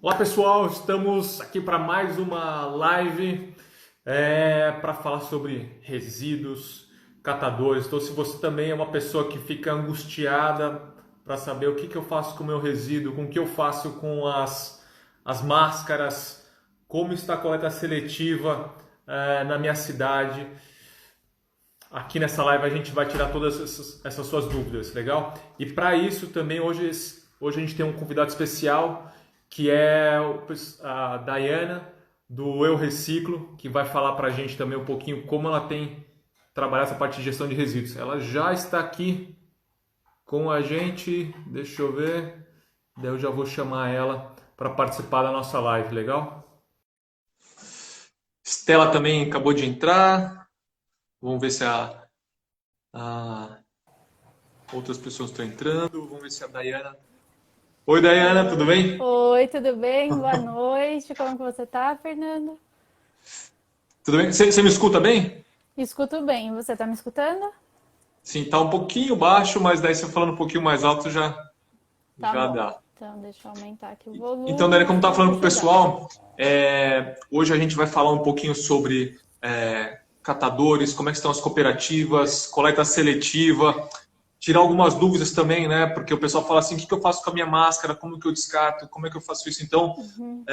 Olá pessoal, estamos aqui para mais uma live para falar sobre resíduos, catadores. Então, se você também é uma pessoa que fica angustiada para saber o que eu faço com o meu resíduo, com o que eu faço com as máscaras, como está a coleta seletiva na minha cidade, aqui nessa live a gente vai tirar todas essas suas dúvidas, legal? E para isso também hoje a gente tem um convidado especial que é a Dayana do Eu Reciclo, que vai falar para a gente também um pouquinho como ela tem trabalhado essa parte de gestão de resíduos. Ela já está aqui com a gente, deixa eu ver, daí eu já vou chamar ela para participar da nossa live, legal? Estela também acabou de entrar, vamos ver se a outras pessoas estão entrando. Vamos ver se a Dayana. Oi, Dayana, tudo bem? Oi, tudo bem? Boa noite. Como que você tá, Fernando? Tudo bem? Você me escuta bem? Escuto bem. Você tá me escutando? Sim, tá um pouquinho baixo, mas daí você falando um pouquinho mais alto Tá já bom. dá. Então, deixa eu aumentar aqui o Então, Dayana, volume, como tá senão eu falando vou pro ajudar. pessoal, hoje a gente vai falar um pouquinho sobre catadores, como é que estão as cooperativas, coleta seletiva, tirar algumas dúvidas também, né? Porque o pessoal fala assim, o que eu faço com a minha máscara, como que eu descarto, como é que eu faço isso? Então, Uhum,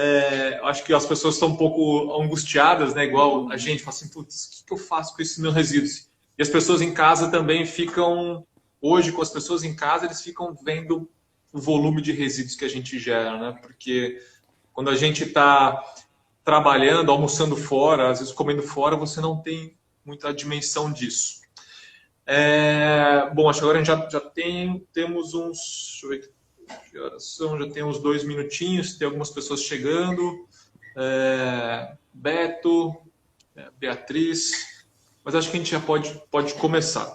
acho que as pessoas estão um pouco angustiadas, né? Igual a uhum. gente, fala assim, putz, o que eu faço com esses meus resíduos? E as pessoas em casa também ficam, hoje com as pessoas em casa, eles ficam vendo o volume de resíduos que a gente gera, né? Porque quando a gente está trabalhando, almoçando fora, às vezes comendo fora, você não tem muita dimensão disso. Bom, acho que agora a gente temos uns. Deixa eu ver que horas são, já tem uns 2 minutinhos, tem algumas pessoas chegando. Beto, Beatriz, mas acho que a gente já pode começar.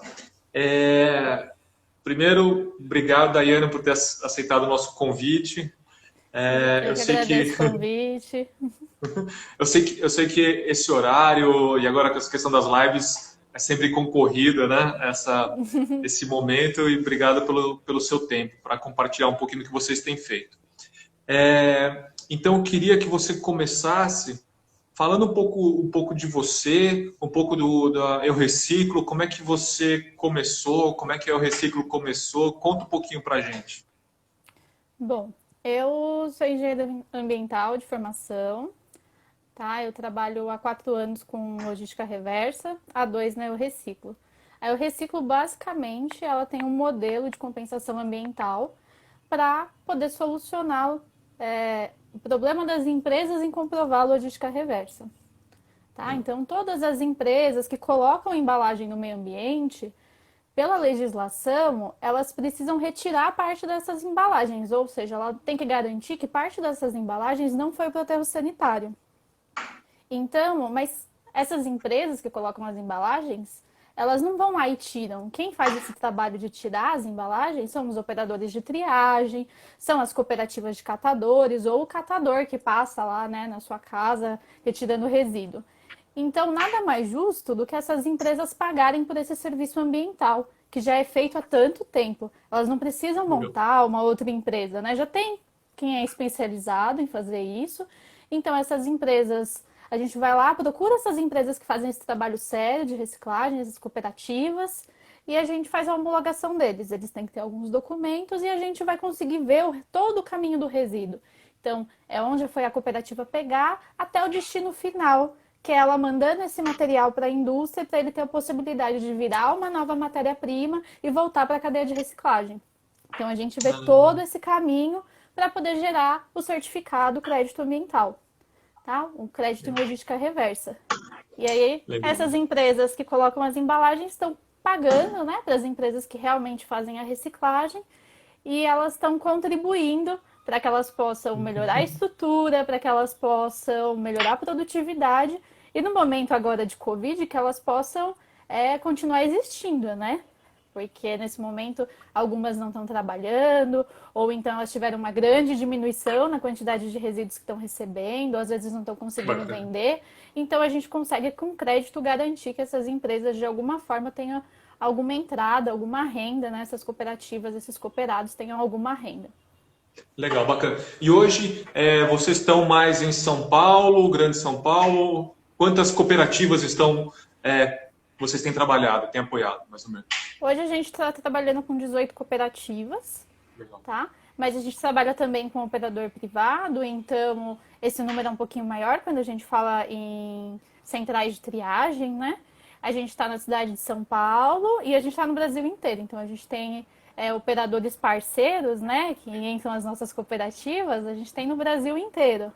Primeiro, obrigado, Daiane, por ter aceitado o nosso convite. Eu Eu que sei agradeço que o convite. eu sei que esse horário e agora com essa questão das lives é sempre concorrida, né? Esse momento e obrigado pelo seu tempo para compartilhar um pouquinho do que vocês têm feito. Então, eu queria que você começasse falando um pouco de você, um pouco da Eu Reciclo, como é que você começou, como é que a Eu Reciclo começou, conta um pouquinho para a gente. Bom, eu sou engenheira ambiental de formação, tá? Eu trabalho há 4 anos com logística reversa, há 2 na Eu Reciclo. A Eu Reciclo, basicamente, ela tem um modelo de compensação ambiental para poder solucionar o problema das empresas em comprovar a logística reversa. Tá? Então, todas as empresas que colocam embalagem no meio ambiente, pela legislação, elas precisam retirar parte dessas embalagens, ou seja, ela tem que garantir que parte dessas embalagens não foi para o aterro sanitário. Então, mas essas empresas que colocam as embalagens, elas não vão lá e tiram. Quem faz esse trabalho de tirar as embalagens são os operadores de triagem, são as cooperativas de catadores ou o catador que passa lá, né, na sua casa retirando resíduo. Então, nada mais justo do que essas empresas pagarem por esse serviço ambiental, que já é feito há tanto tempo. Elas não precisam Legal. montar uma outra empresa, né? Já tem quem é especializado em fazer isso. Então, essas empresas, a gente vai lá, procura essas empresas que fazem esse trabalho sério de reciclagem, essas cooperativas, e a gente faz a homologação deles. Eles têm que ter alguns documentos e a gente vai conseguir ver todo o caminho do resíduo. Então, é onde foi a cooperativa pegar até o destino final, que é ela mandando esse material para a indústria para ele ter a possibilidade de virar uma nova matéria-prima e voltar para a cadeia de reciclagem. Então, a gente vê todo esse caminho para poder gerar o certificado crédito ambiental, tá? O crédito em logística reversa. E aí, Legal. essas empresas que colocam as embalagens estão pagando, né, para as empresas que realmente fazem a reciclagem e elas estão contribuindo para que elas possam melhorar a estrutura, para que elas possam melhorar a produtividade e no momento agora de Covid que elas possam continuar existindo, né? Porque nesse momento algumas não estão trabalhando, ou então elas tiveram uma grande diminuição na quantidade de resíduos que estão recebendo, às vezes não estão conseguindo Bacana. vender. Então a gente consegue com crédito garantir que essas empresas de alguma forma tenham alguma entrada, alguma renda, né? Essas cooperativas, esses cooperados tenham alguma renda. Legal, bacana. E hoje vocês estão mais em São Paulo, Grande São Paulo? Quantas cooperativas vocês têm trabalhado, têm apoiado, mais ou menos? Hoje a gente está trabalhando com 18 cooperativas, Legal. tá? Mas a gente trabalha também com operador privado, então esse número é um pouquinho maior quando a gente fala em centrais de triagem, né? A gente está na cidade de São Paulo e a gente está no Brasil inteiro. Então a gente tem operadores parceiros, né? Que entram as nossas cooperativas, a gente tem no Brasil inteiro.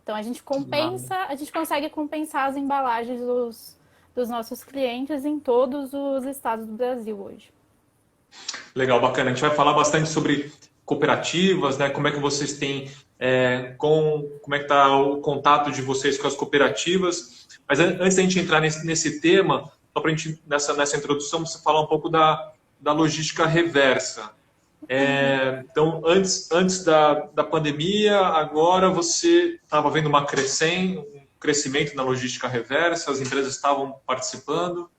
Então Ah, a gente consegue compensar as embalagens dos nossos clientes em todos os estados do Brasil hoje. legal, bacana. A gente vai falar bastante sobre cooperativas, né? Como é que vocês têm, como é que está o contato de vocês com as cooperativas. Mas antes da gente entrar nesse tema, só para a gente, nessa introdução, você falar um pouco da logística reversa. Então, antes da pandemia, agora você estava vendo um crescimento na logística reversa, as empresas estavam participando.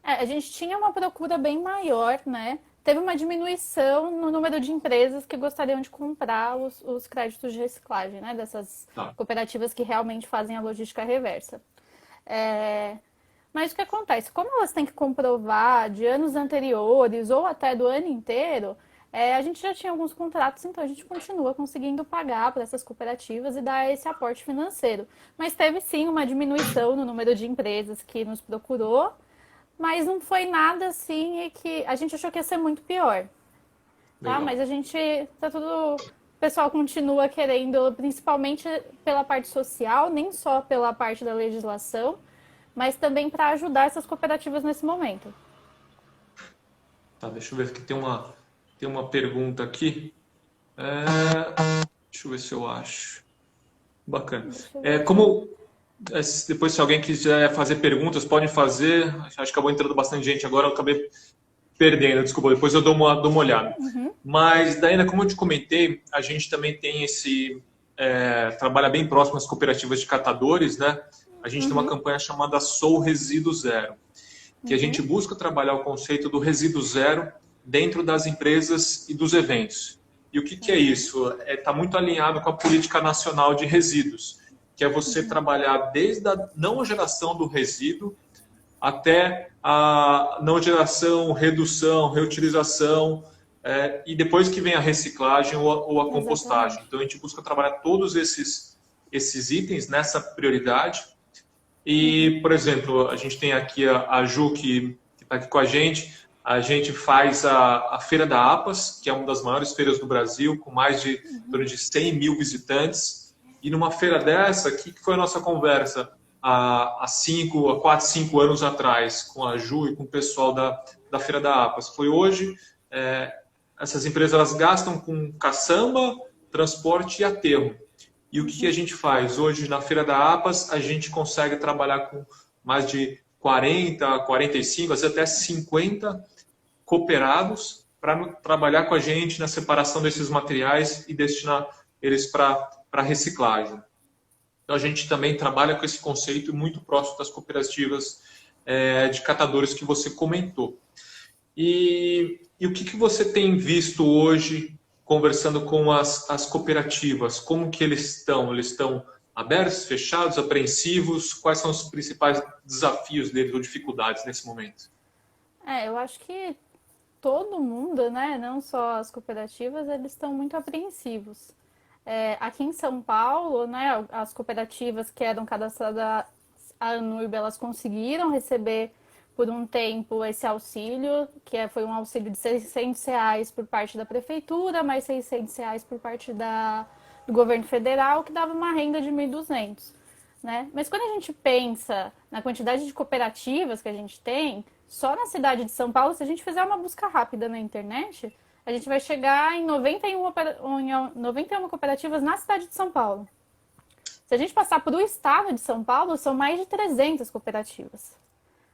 A gente tinha uma procura bem maior, né? Teve uma diminuição no número de empresas que gostariam de comprar os créditos de reciclagem, né? Dessas Tá, cooperativas que realmente fazem a logística reversa. É, Mas o que acontece? Como elas têm que comprovar de anos anteriores ou até do ano inteiro, a gente já tinha alguns contratos, então a gente continua conseguindo pagar para essas cooperativas e dar esse aporte financeiro. Mas teve sim uma diminuição no número de empresas que nos procurou, mas não foi nada assim que a gente achou que ia ser muito pior, tá? legal. Mas a gente tá tudo, o pessoal continua querendo, principalmente pela parte social, nem só pela parte da legislação, mas também para ajudar essas cooperativas nesse momento. Tá, deixa eu ver que tem uma pergunta aqui. Deixa eu ver se eu acho. Bacana. Deixa eu É, ver aqui. como depois se alguém quiser fazer perguntas, pode fazer. Acho que acabou entrando bastante gente agora, eu acabei perdendo, desculpa, depois eu dou uma olhada. Mas, Daína, como eu te comentei, a gente também tem trabalha bem próximo às cooperativas de catadores, né? A gente tem uma Uhum, campanha chamada Sou Resíduo Zero, que a gente uhum, busca trabalhar o conceito do resíduo zero dentro das empresas e dos eventos. E o que é isso? Está muito alinhado com a política nacional de resíduos, que é você trabalhar desde a não geração do resíduo até a não geração, redução, reutilização, e depois que vem a reciclagem ou a compostagem. exatamente. Então a gente busca trabalhar todos esses itens nessa prioridade. E, por exemplo, a gente tem aqui a Ju, que está aqui com a gente faz a Feira da APAS, que é uma das maiores feiras do Brasil, com mais de, em torno de 100 mil visitantes. E numa feira dessa, que foi a nossa conversa há 4, 5 anos atrás, com a Ju e com o pessoal da Feira da APAS. Foi hoje, essas empresas elas gastam com caçamba, transporte e aterro. E o que a gente faz? Hoje, na Feira da APAS, a gente consegue trabalhar com mais de 40, 45, às vezes até 50 cooperados para trabalhar com a gente na separação desses materiais e destinar eles para reciclagem. Então, a gente também trabalha com esse conceito muito próximo das cooperativas de catadores que você comentou. E o que você tem visto hoje conversando com as cooperativas? Como que eles estão? Eles estão abertos, fechados, apreensivos? Quais são os principais desafios deles ou dificuldades nesse momento? Eu acho que todo mundo, né, não só as cooperativas, eles estão muito apreensivos. Aqui em São Paulo, né, as cooperativas que eram cadastradas à Anurb, elas conseguiram receber por um tempo esse auxílio, foi um auxílio de R$ 600 por parte da prefeitura, mais R$ 600 por parte do governo federal, que dava uma renda de 1.200, né? Mas quando a gente pensa na quantidade de cooperativas que a gente tem, só na cidade de São Paulo, se a gente fizer uma busca rápida na internet, a gente vai chegar em 91 cooperativas na cidade de São Paulo. Se a gente passar para o estado de São Paulo, são mais de 300 cooperativas,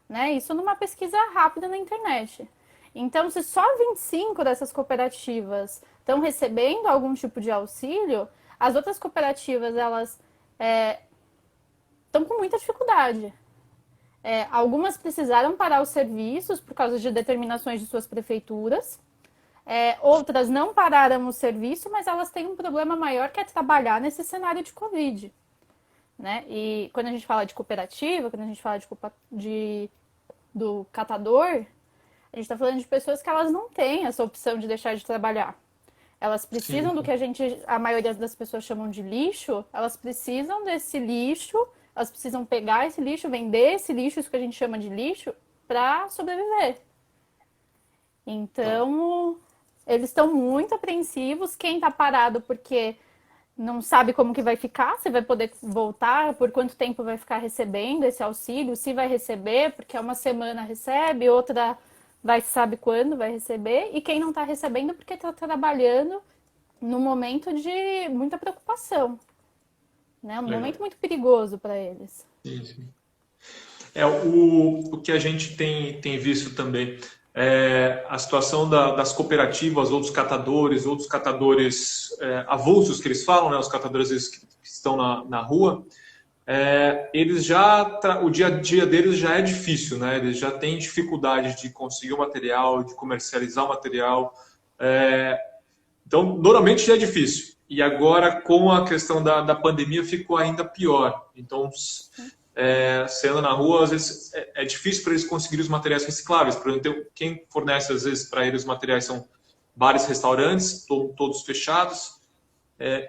né? Isso numa pesquisa rápida na internet. Então, se só 25 dessas cooperativas estão recebendo algum tipo de auxílio, as outras cooperativas elas estão com muita dificuldade. Algumas precisaram parar os serviços por causa de determinações de suas prefeituras. Outras não pararam o serviço, mas elas têm um problema maior que é trabalhar nesse cenário de Covid, né? E quando a gente fala de cooperativa, quando a gente fala do catador, a gente está falando de pessoas que elas não têm essa opção de deixar de trabalhar. Elas Sim, precisam do que a maioria das pessoas chamam de lixo, elas precisam desse lixo, elas precisam pegar esse lixo, vender esse lixo, isso que a gente chama de lixo, para sobreviver. tá. Então, eles estão muito apreensivos. Quem está parado porque não sabe como que vai ficar, se vai poder voltar, por quanto tempo vai ficar recebendo esse auxílio, se vai receber, porque uma semana recebe, outra vai sabe quando vai receber, e quem não está recebendo porque está trabalhando num momento de muita preocupação, né? Um Legal. momento muito perigoso para eles. Sim, sim. O que a gente tem visto também é a situação das cooperativas, outros catadores avulsos que eles falam, né, os catadores que estão na rua, eles o dia a dia deles já é difícil, né? Eles já têm dificuldade de conseguir o material, de comercializar o material. Então, normalmente já é difícil. E agora, com a questão da pandemia, ficou ainda pior. Então, você anda na rua, às vezes é difícil para eles conseguirem os materiais recicláveis. Por exemplo, quem fornece, às vezes, para eles os materiais são bares, restaurantes, todos fechados.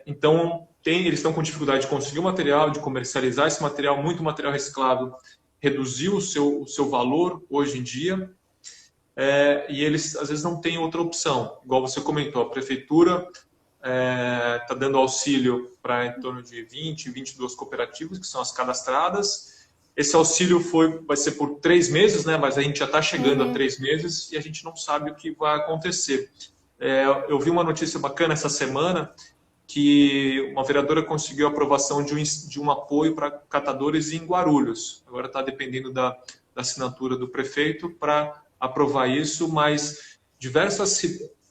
Então, eles estão com dificuldade de conseguir o material, de comercializar esse material. Muito material reciclável reduziu o seu valor hoje em dia. E eles, às vezes, não têm outra opção. Igual você comentou, a prefeitura está dando auxílio para em torno de 20, 22 cooperativas, que são as cadastradas. Esse auxílio vai ser por 3 meses, né? Mas a gente já está chegando a 3 meses e a gente não sabe o que vai acontecer. Eu vi uma notícia bacana essa semana que uma vereadora conseguiu a aprovação de um apoio para catadores em Guarulhos. Agora está dependendo da assinatura do prefeito para aprovar isso, mas diversas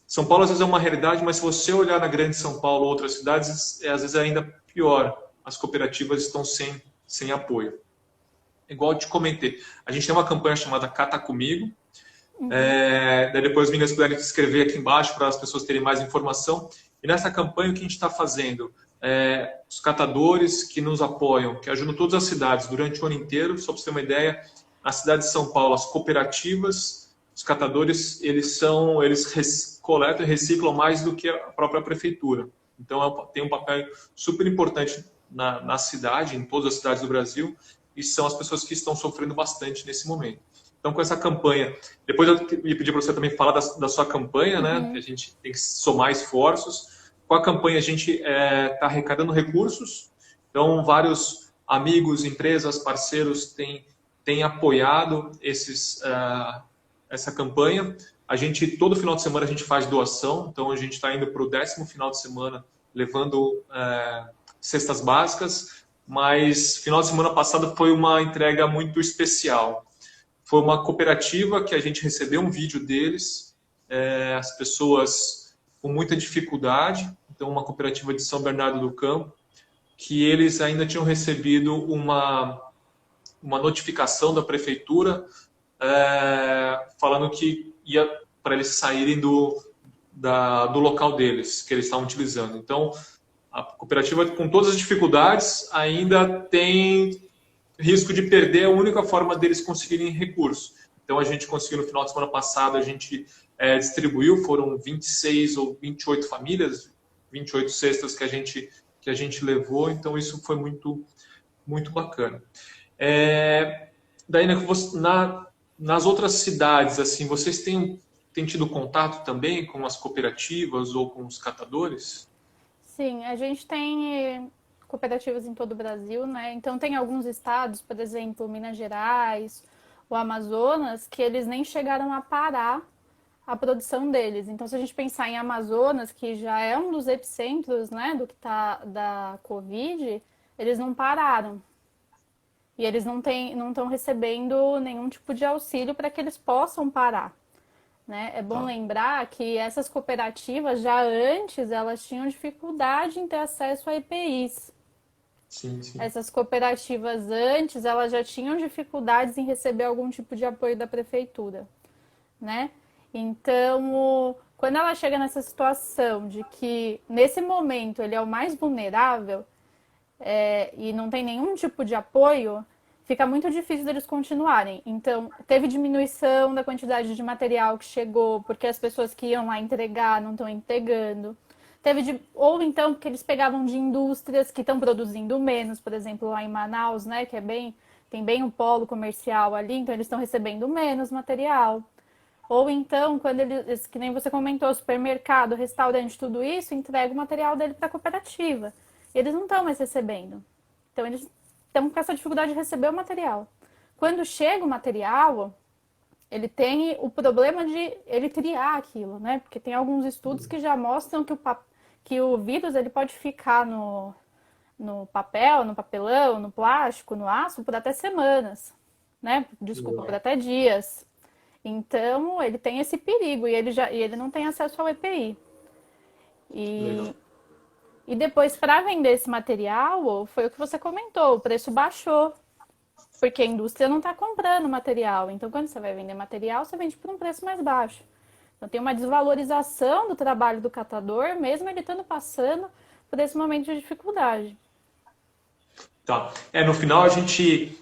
São Paulo às vezes é uma realidade, mas se você olhar na grande São Paulo ou outras cidades, às vezes é ainda pior. As cooperativas estão sem apoio. Igual eu te comentei, a gente tem uma campanha chamada Cata Comigo. Daí depois, meninas, puderem escrever aqui embaixo para as pessoas terem mais informação. E nessa campanha, o que a gente está fazendo? Os catadores que nos apoiam, que ajudam todas as cidades durante o ano inteiro, só para você ter uma ideia, na cidade de São Paulo, as cooperativas, os catadores, eles coletam e reciclam mais do que a própria prefeitura. Então, tem um papel super importante na cidade, em todas as cidades do Brasil, e são as pessoas que estão sofrendo bastante nesse momento. Então, com essa campanha, depois eu ia pedir para você também falar da sua campanha, né? Que a gente tem que somar esforços. Com a campanha, a gente está arrecadando recursos. Então, vários amigos, empresas, parceiros têm apoiado essa campanha. Todo final de semana, a gente faz doação. Então, a gente está indo para o 10º final de semana, levando cestas básicas. Mas, final de semana passado, foi uma entrega muito especial. Foi uma cooperativa que a gente recebeu um vídeo deles, as pessoas com muita dificuldade, então uma cooperativa de São Bernardo do Campo, que eles ainda tinham recebido uma notificação da prefeitura falando que ia para eles saírem do local deles, que eles estavam utilizando. Então, a cooperativa, com todas as dificuldades, ainda tem risco de perder a única forma deles conseguirem recurso. Então, a gente conseguiu no final de semana passado, a gente distribuiu, foram 26 ou 28 famílias, 28 cestas que a gente levou, então isso foi muito, muito bacana. Daí, nas outras cidades, assim, vocês têm tido contato também com as cooperativas ou com os catadores? Sim, a gente tem cooperativas em todo o Brasil, né? Então tem alguns estados, por exemplo, Minas Gerais, o Amazonas, que eles nem chegaram a parar a produção deles. Então, se a gente pensar em Amazonas, que já é um dos epicentros, né, do que tá da Covid, eles não pararam. E eles não estão recebendo nenhum tipo de auxílio para que eles possam parar. Né? É bom Tá. lembrar que essas cooperativas já antes elas tinham dificuldade em ter acesso a EPIs. Sim, sim. Essas cooperativas antes elas já tinham dificuldades em receber algum tipo de apoio da prefeitura, né? Então, quando ela chega nessa situação de que, nesse momento, ele é o mais vulnerável e não tem nenhum tipo de apoio, fica muito difícil deles continuarem. Então, teve diminuição da quantidade de material que chegou, porque as pessoas que iam lá entregar não estão entregando. Ou então, porque eles pegavam de indústrias que estão produzindo menos, por exemplo, lá em Manaus, né, que tem bem um polo comercial ali, então eles estão recebendo menos material. Ou então, quando eles, que nem você comentou, supermercado, restaurante, tudo isso, entrega o material dele para a cooperativa. E eles não estão mais recebendo. Então, eles estão com essa dificuldade de receber o material. Quando chega o material, ele tem o problema de ele triar aquilo, né? Porque tem alguns estudos que já mostram que o vírus ele pode ficar no papel, no papelão, no plástico, no aço, por até semanas, né? Desculpa, por até dias. Então, ele tem esse perigo e ele não tem acesso ao EPI. E depois, para vender esse material, foi o que você comentou, o preço baixou, porque a indústria não está comprando material. Então, quando você vai vender material, você vende por um preço mais baixo. Então, tem uma desvalorização do trabalho do catador, mesmo ele estando passando por esse momento de dificuldade. Tá. No final a gente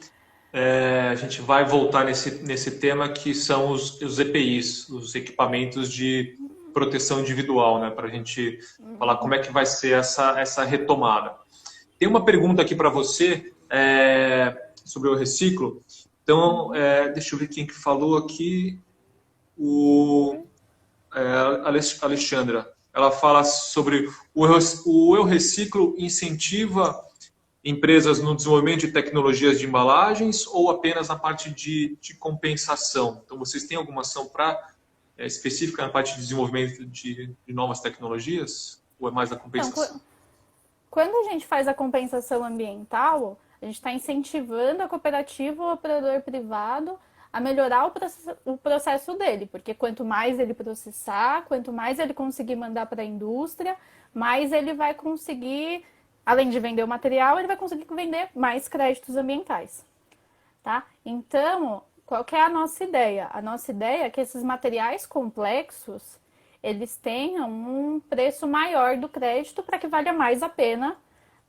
vai voltar nesse tema que são os EPIs, os equipamentos de proteção individual, né? Para a gente falar como é que vai ser essa retomada. Tem uma pergunta aqui para você sobre o reciclo. Então, deixa eu ver quem que falou aqui. Alexandra. Ela fala sobre o Eu Reciclo incentiva empresas no desenvolvimento de tecnologias de embalagens ou apenas na parte de compensação? Então, vocês têm alguma ação específica na parte de desenvolvimento de novas tecnologias? Ou é mais a compensação? Então, quando a gente faz a compensação ambiental, a gente está incentivando a cooperativa ou o operador privado a melhorar o processo dele, porque quanto mais ele processar, quanto mais ele conseguir mandar para a indústria, mais ele vai conseguir, além de vender o material, ele vai conseguir vender mais créditos ambientais. Tá? Então, qual que é a nossa ideia? A nossa ideia é que esses materiais complexos, eles tenham um preço maior do crédito para que valha mais a pena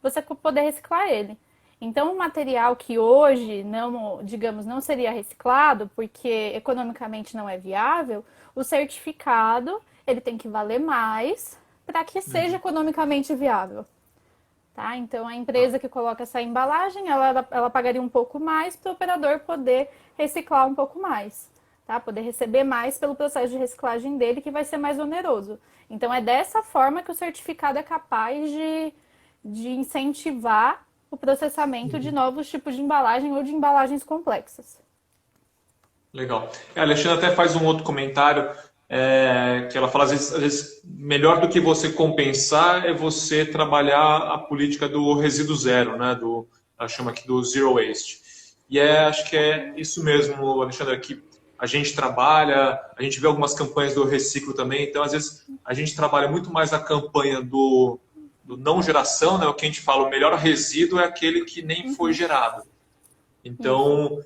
você poder reciclar ele. Então, o material que hoje, não seria reciclado, porque economicamente não é viável, o certificado ele tem que valer mais para que seja economicamente viável. Tá? Então, a empresa que coloca essa embalagem, ela pagaria um pouco mais para o operador poder reciclar um pouco mais. Tá? Poder receber mais pelo processo de reciclagem dele, que vai ser mais oneroso. Então, é dessa forma que o certificado é capaz de incentivar o processamento de novos tipos de embalagem ou de embalagens complexas. Legal. A Alexandra até faz um outro comentário que ela fala, às vezes, melhor do que você compensar é você trabalhar a política do resíduo zero, né? Ela chama aqui do zero waste. E acho que é isso mesmo, Alexandra, que a gente trabalha, a gente vê algumas campanhas do reciclo também, então às vezes a gente trabalha muito mais a campanha do não geração, né? O que a gente fala, o melhor resíduo é aquele que nem foi gerado. Então,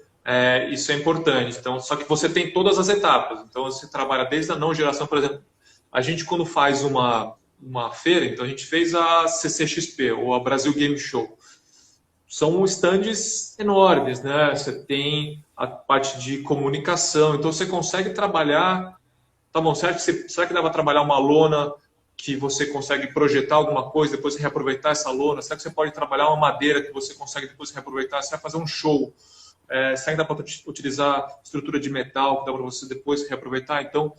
isso é importante. Então, só que você tem todas as etapas. Então, você trabalha desde a não geração, por exemplo, a gente quando faz uma feira, então a gente fez a CCXP, ou a Brasil Game Show. São stands enormes, né? Você tem a parte de comunicação, então você consegue trabalhar, tá bom, será que dá para trabalhar uma lona que você consegue projetar alguma coisa, depois reaproveitar essa lona? Será que você pode trabalhar uma madeira que você consegue depois reaproveitar? Você vai fazer um show? Será que dá para utilizar estrutura de metal que dá para você depois reaproveitar? Então,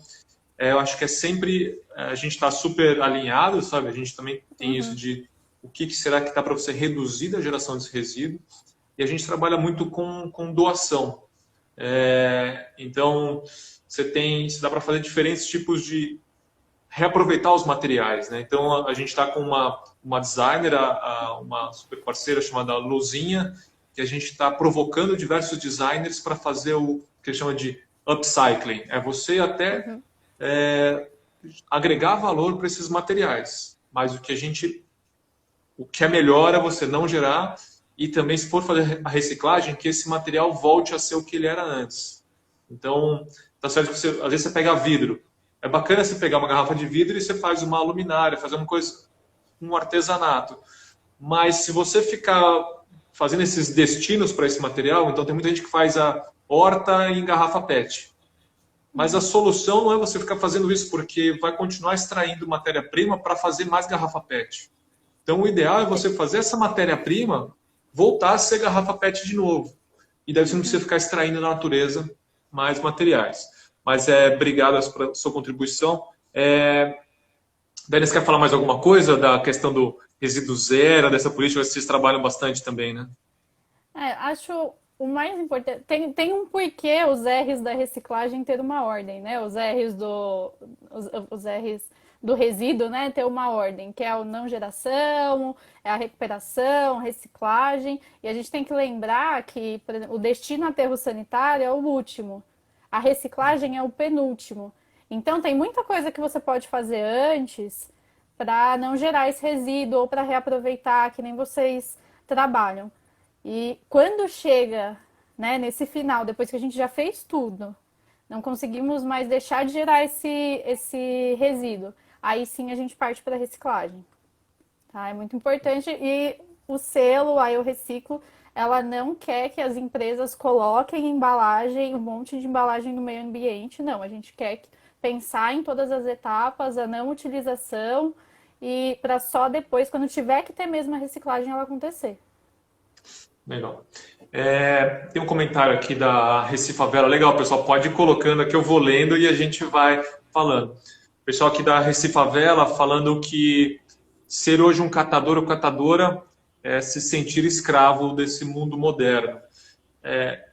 eu acho que é sempre... a gente está super alinhado, sabe? A gente também tem isso de o que será que dá para você reduzir a geração desse resíduo. E a gente trabalha muito com doação. Então, você dá para fazer diferentes tipos de reaproveitar os materiais, né? Então, a gente está com uma designer, uma super parceira chamada Luzinha, que a gente está provocando diversos designers para fazer o que eles chamam de upcycling. É você até agregar valor para esses materiais. Mas o que é melhor é você não gerar e também, se for fazer a reciclagem, que esse material volte a ser o que ele era antes. Então, tá certo que às vezes você pega vidro. É bacana você pegar uma garrafa de vidro e você faz uma luminária, fazer uma coisa, um artesanato. Mas se você ficar fazendo esses destinos para esse material, então tem muita gente que faz a horta em garrafa PET. Mas a solução não é você ficar fazendo isso, porque vai continuar extraindo matéria-prima para fazer mais garrafa PET. Então, o ideal é você fazer essa matéria-prima voltar a ser garrafa PET de novo. E daí você não precisa ficar extraindo na natureza mais materiais. Mas obrigado pela sua contribuição. Denis, quer falar mais alguma coisa da questão do resíduo zero, dessa política que vocês trabalham bastante também, né? Acho o mais importante. Tem um porquê os R's da reciclagem ter uma ordem, né? Os R's do resíduo, né? Ter uma ordem, que é a não geração, é a recuperação, reciclagem. E a gente tem que lembrar que, por exemplo, o destino aterro sanitário é o último. A reciclagem é o penúltimo. Então, tem muita coisa que você pode fazer antes para não gerar esse resíduo ou para reaproveitar, que nem vocês trabalham. E quando chega, né, nesse final, depois que a gente já fez tudo, não conseguimos mais deixar de gerar esse resíduo, aí sim a gente parte para a reciclagem. Tá? É muito importante. E o selo, a Eu Reciclo, ela não quer que as empresas coloquem embalagem, um monte de embalagem no meio ambiente. Não, a gente quer pensar em todas as etapas, a não utilização, e para só depois, quando tiver que ter mesmo a reciclagem, ela acontecer. Legal. Tem um comentário aqui da Recifavela. Legal, pessoal, pode ir colocando aqui, eu vou lendo e a gente vai falando. O pessoal aqui da Recifavela falando que ser hoje um catador ou catadora é se sentir escravo desse mundo moderno.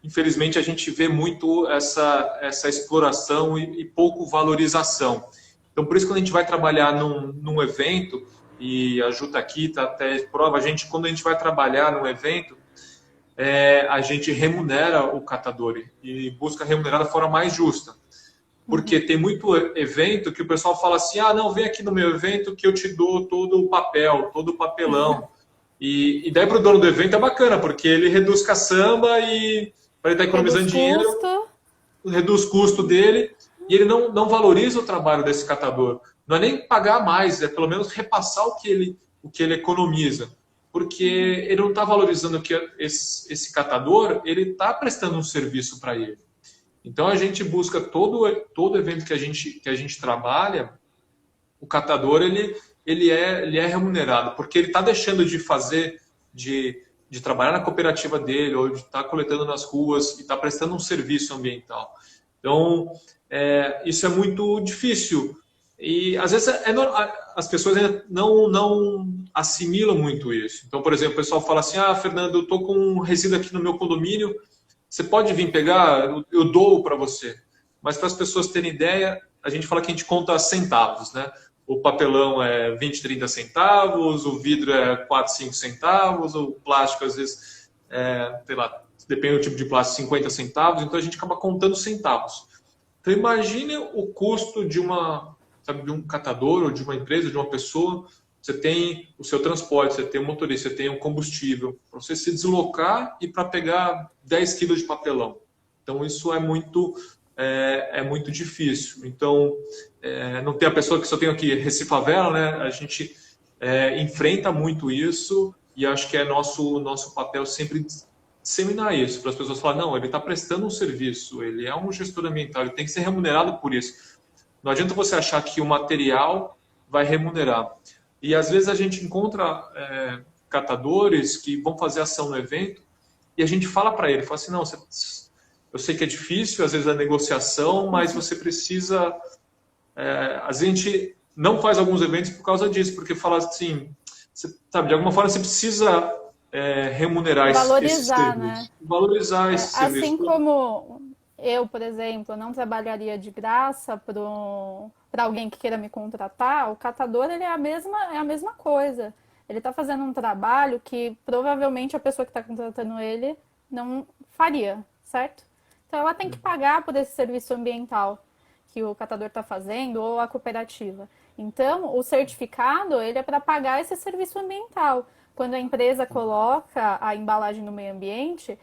Infelizmente, a gente vê muito essa exploração e pouco valorização. Então, por isso, quando a gente vai trabalhar num evento, e a Ju está aqui, tá até prova, quando a gente vai trabalhar num evento, a gente remunera o catador e busca remunerar da forma mais justa. Porque tem muito evento que o pessoal fala assim, não, vem aqui no meu evento que eu te dou todo o papel, todo o papelão. E daí para o dono do evento é bacana, porque ele reduz caçamba e para ele estar economizando dinheiro, reduz custo dele, e ele não valoriza o trabalho desse catador. Não é nem pagar mais, é pelo menos repassar o que ele economiza. Porque ele não está valorizando que esse catador, ele está prestando um serviço para ele. Então a gente busca todo evento que a gente trabalha, o catador ele é remunerado, porque ele está deixando de fazer, de trabalhar na cooperativa dele, ou de estar coletando nas ruas e está prestando um serviço ambiental. Então, isso é muito difícil. E às vezes as pessoas ainda não assimilam muito isso. Então, por exemplo, o pessoal fala assim: Fernando, eu estou com um resíduo aqui no meu condomínio, você pode vir pegar, eu dou para você. Mas para as pessoas terem ideia, a gente fala que a gente conta centavos, né? O papelão é 20, 30 centavos, o vidro é 4, 5 centavos, o plástico às vezes sei lá, depende do tipo de plástico, 50 centavos, então a gente acaba contando centavos. Então imagine o custo de um catador ou de uma empresa, de uma pessoa. Você tem o seu transporte, você tem o motorista, você tem o combustível, para você se deslocar e para pegar 10 quilos de papelão. Então isso é muito difícil. Então, não tem a pessoa que só tem aqui Recifavela, né? A gente enfrenta muito isso e acho que é nosso papel sempre disseminar isso, para as pessoas falarem, não, ele está prestando um serviço, ele é um gestor ambiental, ele tem que ser remunerado por isso. Não adianta você achar que o material vai remunerar. E às vezes a gente encontra catadores que vão fazer ação no evento e a gente fala para ele, fala assim, não, eu sei que é difícil, às vezes a negociação, mas você precisa... a gente não faz alguns eventos por causa disso, porque fala assim, sabe, de alguma forma você precisa remunerar esse serviço. Né? Valorizar esse serviço. Assim como eu, por exemplo, não trabalharia de graça para alguém que queira me contratar, o catador ele é a mesma coisa. Ele está fazendo um trabalho que provavelmente a pessoa que está contratando ele não faria, certo? Então ela tem que pagar por esse serviço ambiental que o catador está fazendo ou a cooperativa. Então, o certificado ele é para pagar esse serviço ambiental. Quando a empresa coloca a embalagem no meio ambiente,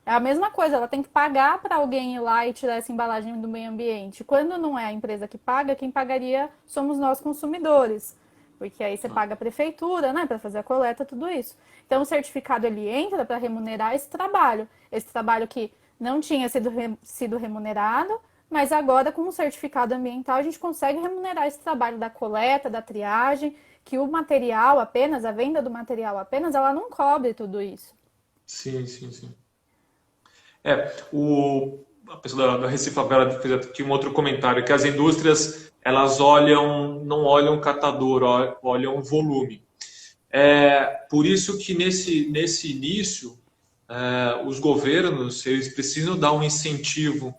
É a mesma coisa, ela tem que pagar para alguém ir lá e tirar essa embalagem do meio ambiente. Quando não é a empresa que paga, quem pagaria somos nós consumidores. Porque aí você paga a prefeitura, né, para fazer a coleta, tudo isso. Então o certificado ele entra para remunerar esse trabalho que não tinha sido remunerado, mas agora com o certificado ambiental a gente consegue remunerar esse trabalho da coleta, da triagem, que o material apenas, a venda do material apenas, ela não cobre tudo isso. Sim, sim, sim. A pessoa da Recife Favela fez aqui um outro comentário, que as indústrias, elas não olham o catador, olham o volume. Por isso que nesse início, os governos, eles precisam dar um incentivo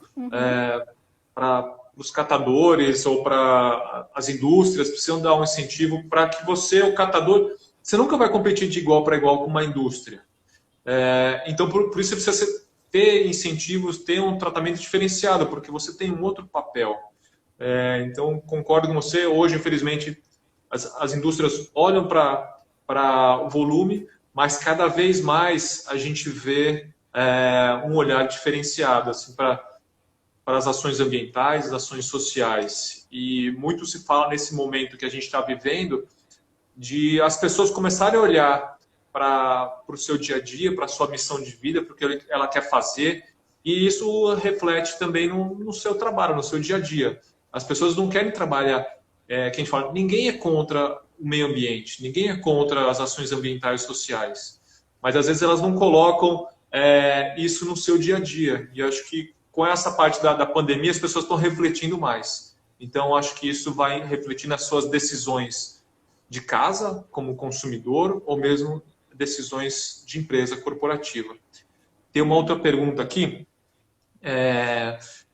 para os catadores ou para as indústrias, precisam dar um incentivo para que você, o catador, você nunca vai competir de igual para igual com uma indústria. Então, por isso você precisa ter incentivos, ter um tratamento diferenciado, porque você tem um outro papel. Então, concordo com você. Hoje, infelizmente, as indústrias olham para o volume, mas cada vez mais a gente vê um olhar diferenciado assim, para as ações ambientais, as ações sociais. E muito se fala nesse momento que a gente está vivendo de as pessoas começarem a olhar para o seu dia a dia, para a sua missão de vida, para o que ela quer fazer, e isso reflete também no seu trabalho, no seu dia a dia. As pessoas não querem trabalhar, que a gente fala, ninguém é contra o meio ambiente, ninguém é contra as ações ambientais e sociais, mas às vezes elas não colocam isso no seu dia a dia, e acho que com essa parte da pandemia as pessoas estão refletindo mais. Então acho que isso vai refletir nas suas decisões de casa, como consumidor, ou mesmo decisões de empresa corporativa. Tem uma outra pergunta aqui,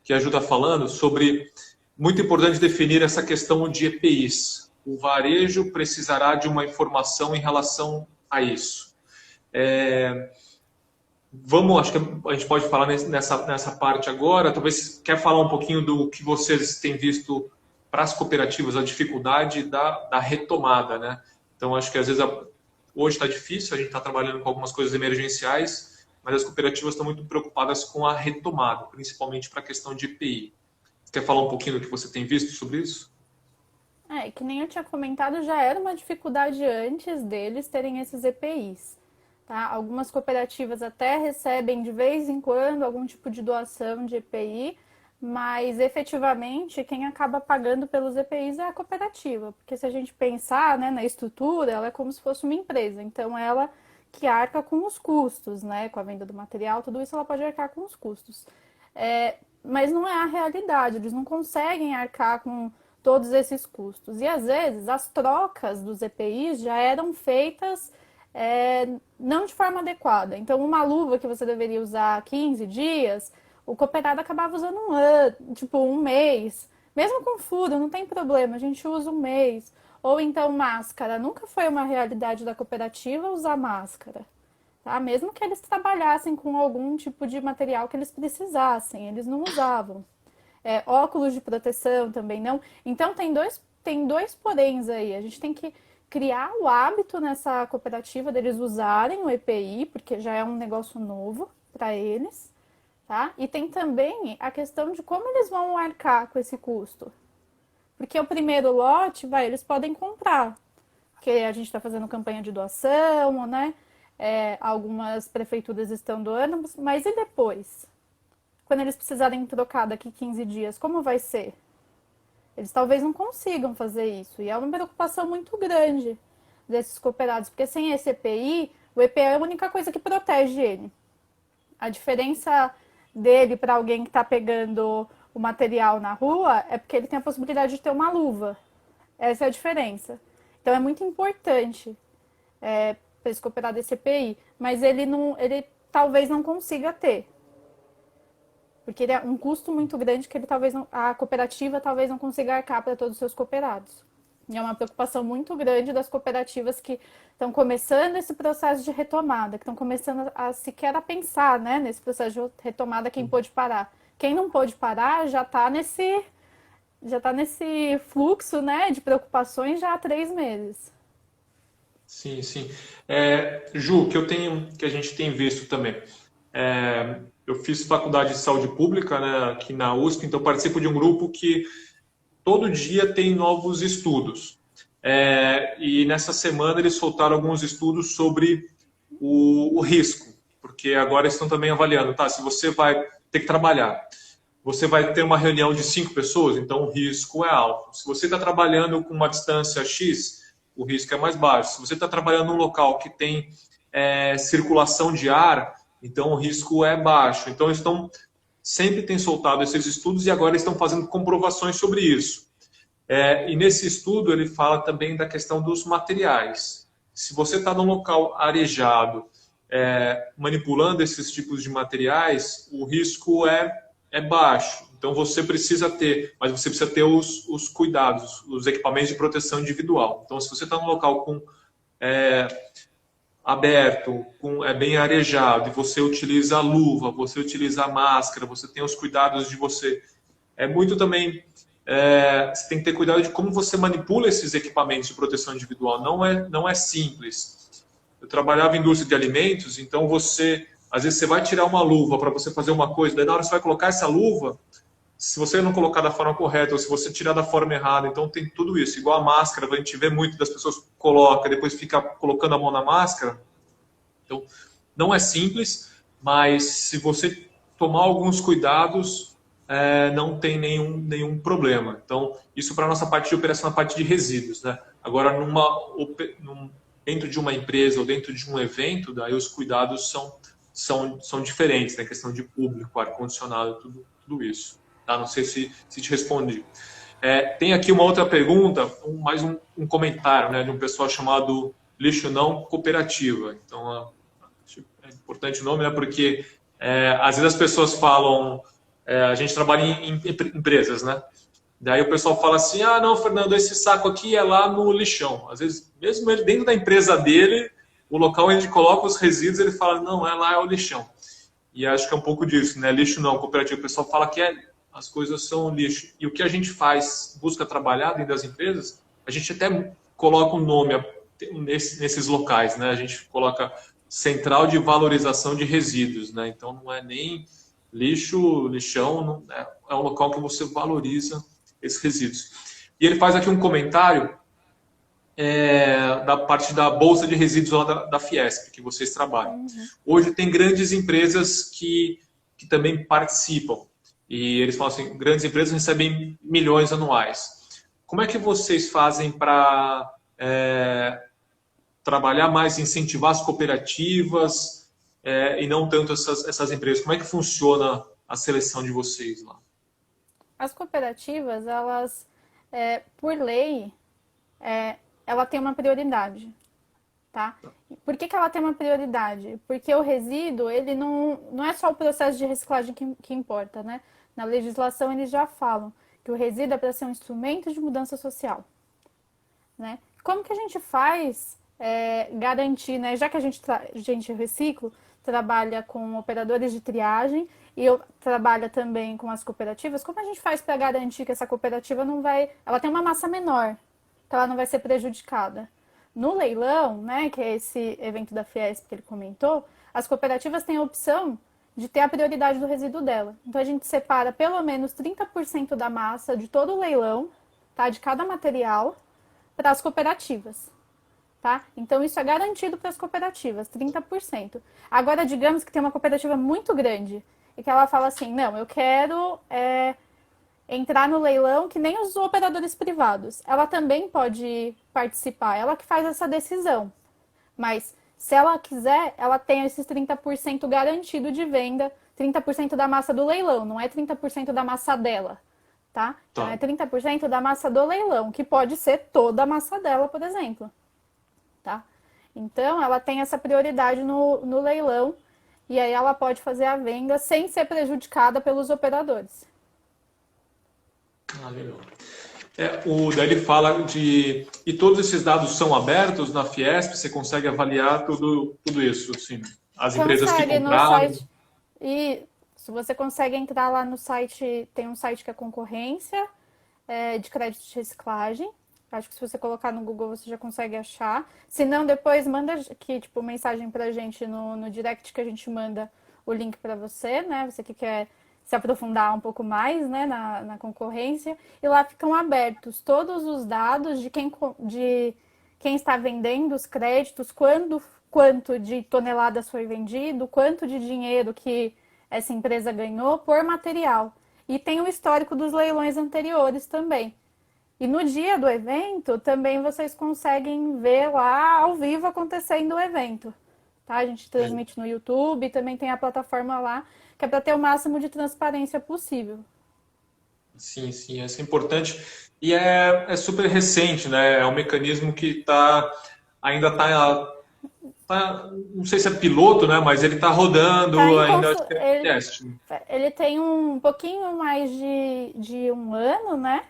que a Ju está falando sobre, muito importante definir essa questão de EPIs. O varejo precisará de uma informação em relação a isso. Acho que a gente pode falar nessa parte agora. Talvez quer falar um pouquinho do que vocês têm visto para as cooperativas, a dificuldade da retomada, né? Então, acho que às vezes hoje está difícil, a gente está trabalhando com algumas coisas emergenciais, mas as cooperativas estão muito preocupadas com a retomada, principalmente para a questão de EPI. Você quer falar um pouquinho do que você tem visto sobre isso? Que nem eu tinha comentado, já era uma dificuldade antes deles terem esses EPIs. Tá? Algumas cooperativas até recebem de vez em quando algum tipo de doação de EPI, mas efetivamente quem acaba pagando pelos EPIs é a cooperativa, porque se a gente pensar, né, na estrutura, ela é como se fosse uma empresa, então ela que arca com os custos, né, com a venda do material, tudo isso ela pode arcar com os custos. Mas não é a realidade, eles não conseguem arcar com todos esses custos. E às vezes as trocas dos EPIs já eram feitas não de forma adequada. Então, uma luva que você deveria usar 15 dias, o cooperado acabava usando um mês. Mesmo com furo, não tem problema, a gente usa um mês. Ou então máscara. Nunca foi uma realidade da cooperativa usar máscara. Tá? Mesmo que eles trabalhassem com algum tipo de material que eles precisassem, eles não usavam. Óculos de proteção também não. Então tem dois poréns aí. A gente tem que criar o hábito nessa cooperativa deles usarem o EPI, porque já é um negócio novo para eles, tá? E tem também a questão de como eles vão arcar com esse custo. Porque o primeiro lote, eles podem comprar, porque a gente está fazendo campanha de doação, né? Algumas prefeituras estão doando, mas e depois? Quando eles precisarem trocar daqui 15 dias, como vai ser? Eles talvez não consigam fazer isso. E é uma preocupação muito grande desses cooperados, porque sem esse EPI, o EPI é a única coisa que protege ele. A diferença dele para alguém que está pegando o material na rua é porque ele tem a possibilidade de ter uma luva. Essa é a diferença. Então é muito importante para esse cooperado esse EPI, mas ele talvez não consiga ter. Porque ele é um custo muito grande que a cooperativa talvez não consiga arcar para todos os seus cooperados. E é uma preocupação muito grande das cooperativas que estão começando esse processo de retomada, que estão começando sequer a pensar, né, nesse processo de retomada, quem pôde parar. Quem não pôde parar já está nesse fluxo, né, de preocupações já há 3 meses. Sim, sim. Ju, que a gente tem visto também. Eu fiz faculdade de saúde pública, né, aqui na USP, então participo de um grupo que todo dia tem novos estudos. E nessa semana eles soltaram alguns estudos sobre o risco, porque agora estão também avaliando, tá? Se você vai ter que trabalhar, você vai ter uma reunião de 5 pessoas, então o risco é alto. Se você está trabalhando com uma distância X, o risco é mais baixo. Se você está trabalhando num local que tem circulação de ar, então o risco é baixo. Então estão sempre têm soltado esses estudos e agora estão fazendo comprovações sobre isso. E nesse estudo ele fala também da questão dos materiais. Se você está num local arejado, manipulando esses tipos de materiais, o risco é baixo. Então você precisa ter, mas você precisa ter os cuidados, os equipamentos de proteção individual. Então se você está num local aberto, bem arejado, e você utiliza a luva, você utiliza a máscara, você tem os cuidados de você. É muito também. Você tem que ter cuidado de como você manipula esses equipamentos de proteção individual. Não é simples. Eu trabalhava em indústria de alimentos, então às vezes você vai tirar uma luva para você fazer uma coisa, daí na hora você vai colocar essa luva, se você não colocar da forma correta, ou se você tirar da forma errada, então tem tudo isso. Igual a máscara, a gente vê muito das pessoas coloca, depois fica colocando a mão na máscara. Então, não é simples, mas se você tomar alguns cuidados, não tem nenhum problema. Então, isso para a nossa parte de operação, a parte de resíduos, né? Agora, dentro de uma empresa ou dentro de um evento, daí os cuidados são diferentes, né? Questão de público, ar-condicionado, tudo isso. Tá? Não sei se te respondi. Tem aqui uma outra pergunta, mais um comentário, né, de um pessoal chamado Lixo Não Cooperativa. Então, é importante o nome, né, porque às vezes as pessoas falam, a gente trabalha em empresas, né? Daí o pessoal fala assim, não, Fernando, esse saco aqui é lá no lixão. Às vezes, mesmo ele dentro da empresa dele, o local onde ele coloca os resíduos, ele fala, não, lá é o lixão. E acho que é um pouco disso, né? Lixo não cooperativo. O pessoal fala que as coisas são lixo. E o que a gente faz, busca trabalhar dentro das empresas, a gente até coloca um nome nesses locais, né? A gente coloca Central de Valorização de Resíduos, né? Então não é nem lixo, lixão, não, é um local que você valoriza esses resíduos. E ele faz aqui um comentário da parte da Bolsa de Resíduos lá da Fiesp, que vocês trabalham. Uhum. Hoje tem grandes empresas que também participam. E eles falam assim, grandes empresas recebem milhões anuais. Como é que vocês fazem para trabalhar mais, incentivar as cooperativas e não tanto essas empresas? Como é que funciona a seleção de vocês lá? As cooperativas, elas, por lei, ela tem uma prioridade, tá? Por que ela tem uma prioridade? Porque o resíduo, ele não é só o processo de reciclagem que importa, né? Na legislação eles já falam que o resíduo é para ser um instrumento de mudança social, né? Como que a gente faz garantir, né? Já que a gente reciclo, trabalha com operadores de triagem e eu trabalho também com as cooperativas, como a gente faz para garantir que essa cooperativa ela tem uma massa menor, que ela não vai ser prejudicada? No leilão, né, que é esse evento da Fiesp que ele comentou, as cooperativas têm a opção de ter a prioridade do resíduo dela. Então a gente separa pelo menos 30% da massa de todo o leilão, tá, de cada material, para as cooperativas. Tá? Então isso é garantido para as cooperativas, 30%. Agora, digamos que tem uma cooperativa muito grande e que ela fala assim, não, eu quero entrar no leilão que nem os operadores privados. Ela também pode participar, ela que faz essa decisão. Mas se ela quiser, ela tem esses 30% garantido de venda, 30% da massa do leilão, não é 30% da massa dela, tá? Então é 30% da massa do leilão, que pode ser toda a massa dela, por exemplo, tá? Então ela tem essa prioridade no leilão e aí ela pode fazer a venda sem ser prejudicada pelos operadores. Legal. Daí ele fala e todos esses dados são abertos na Fiesp, você consegue avaliar tudo isso, assim, as empresas que compraram. No site, e se você consegue entrar lá no site, tem um site que é concorrência de crédito de reciclagem. Acho que se você colocar no Google você já consegue achar. Se não, depois manda aqui, tipo, mensagem pra gente no direct que a gente manda o link para você, né? Você que quer se aprofundar um pouco mais, né, na concorrência. E lá ficam abertos todos os dados de quem está vendendo os créditos, quanto de toneladas foi vendido, quanto de dinheiro que essa empresa ganhou por material. E tem o histórico dos leilões anteriores também. E no dia do evento, também vocês conseguem ver lá ao vivo acontecendo o evento. Tá? A gente transmite no YouTube, também tem a plataforma lá, que é para ter o máximo de transparência possível. Sim, sim, isso é importante. E é super recente, né? É um mecanismo que ainda não sei se é piloto, né? Mas ele está rodando Tá ainda é teste. ele tem um pouquinho mais de um ano, né?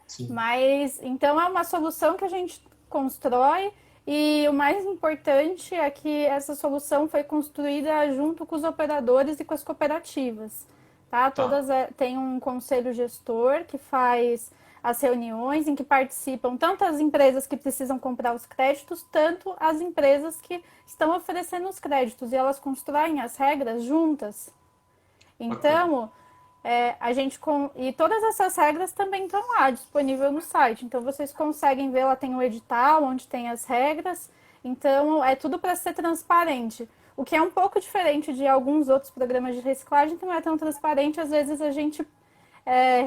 Sim. Mas então é uma solução que a gente constrói e o mais importante é que essa solução foi construída junto com os operadores e com as cooperativas, tá? Todas têm um conselho gestor que faz as reuniões em que participam tanto as empresas que precisam comprar os créditos, tanto as empresas que estão oferecendo os créditos e elas constroem as regras juntas. Então, e todas essas regras também estão lá, disponível no site. Então, vocês conseguem ver, lá tem o edital, onde tem as regras. Então, é tudo para ser transparente. O que é um pouco diferente de alguns outros programas de reciclagem, que não é tão transparente. Às vezes, a gente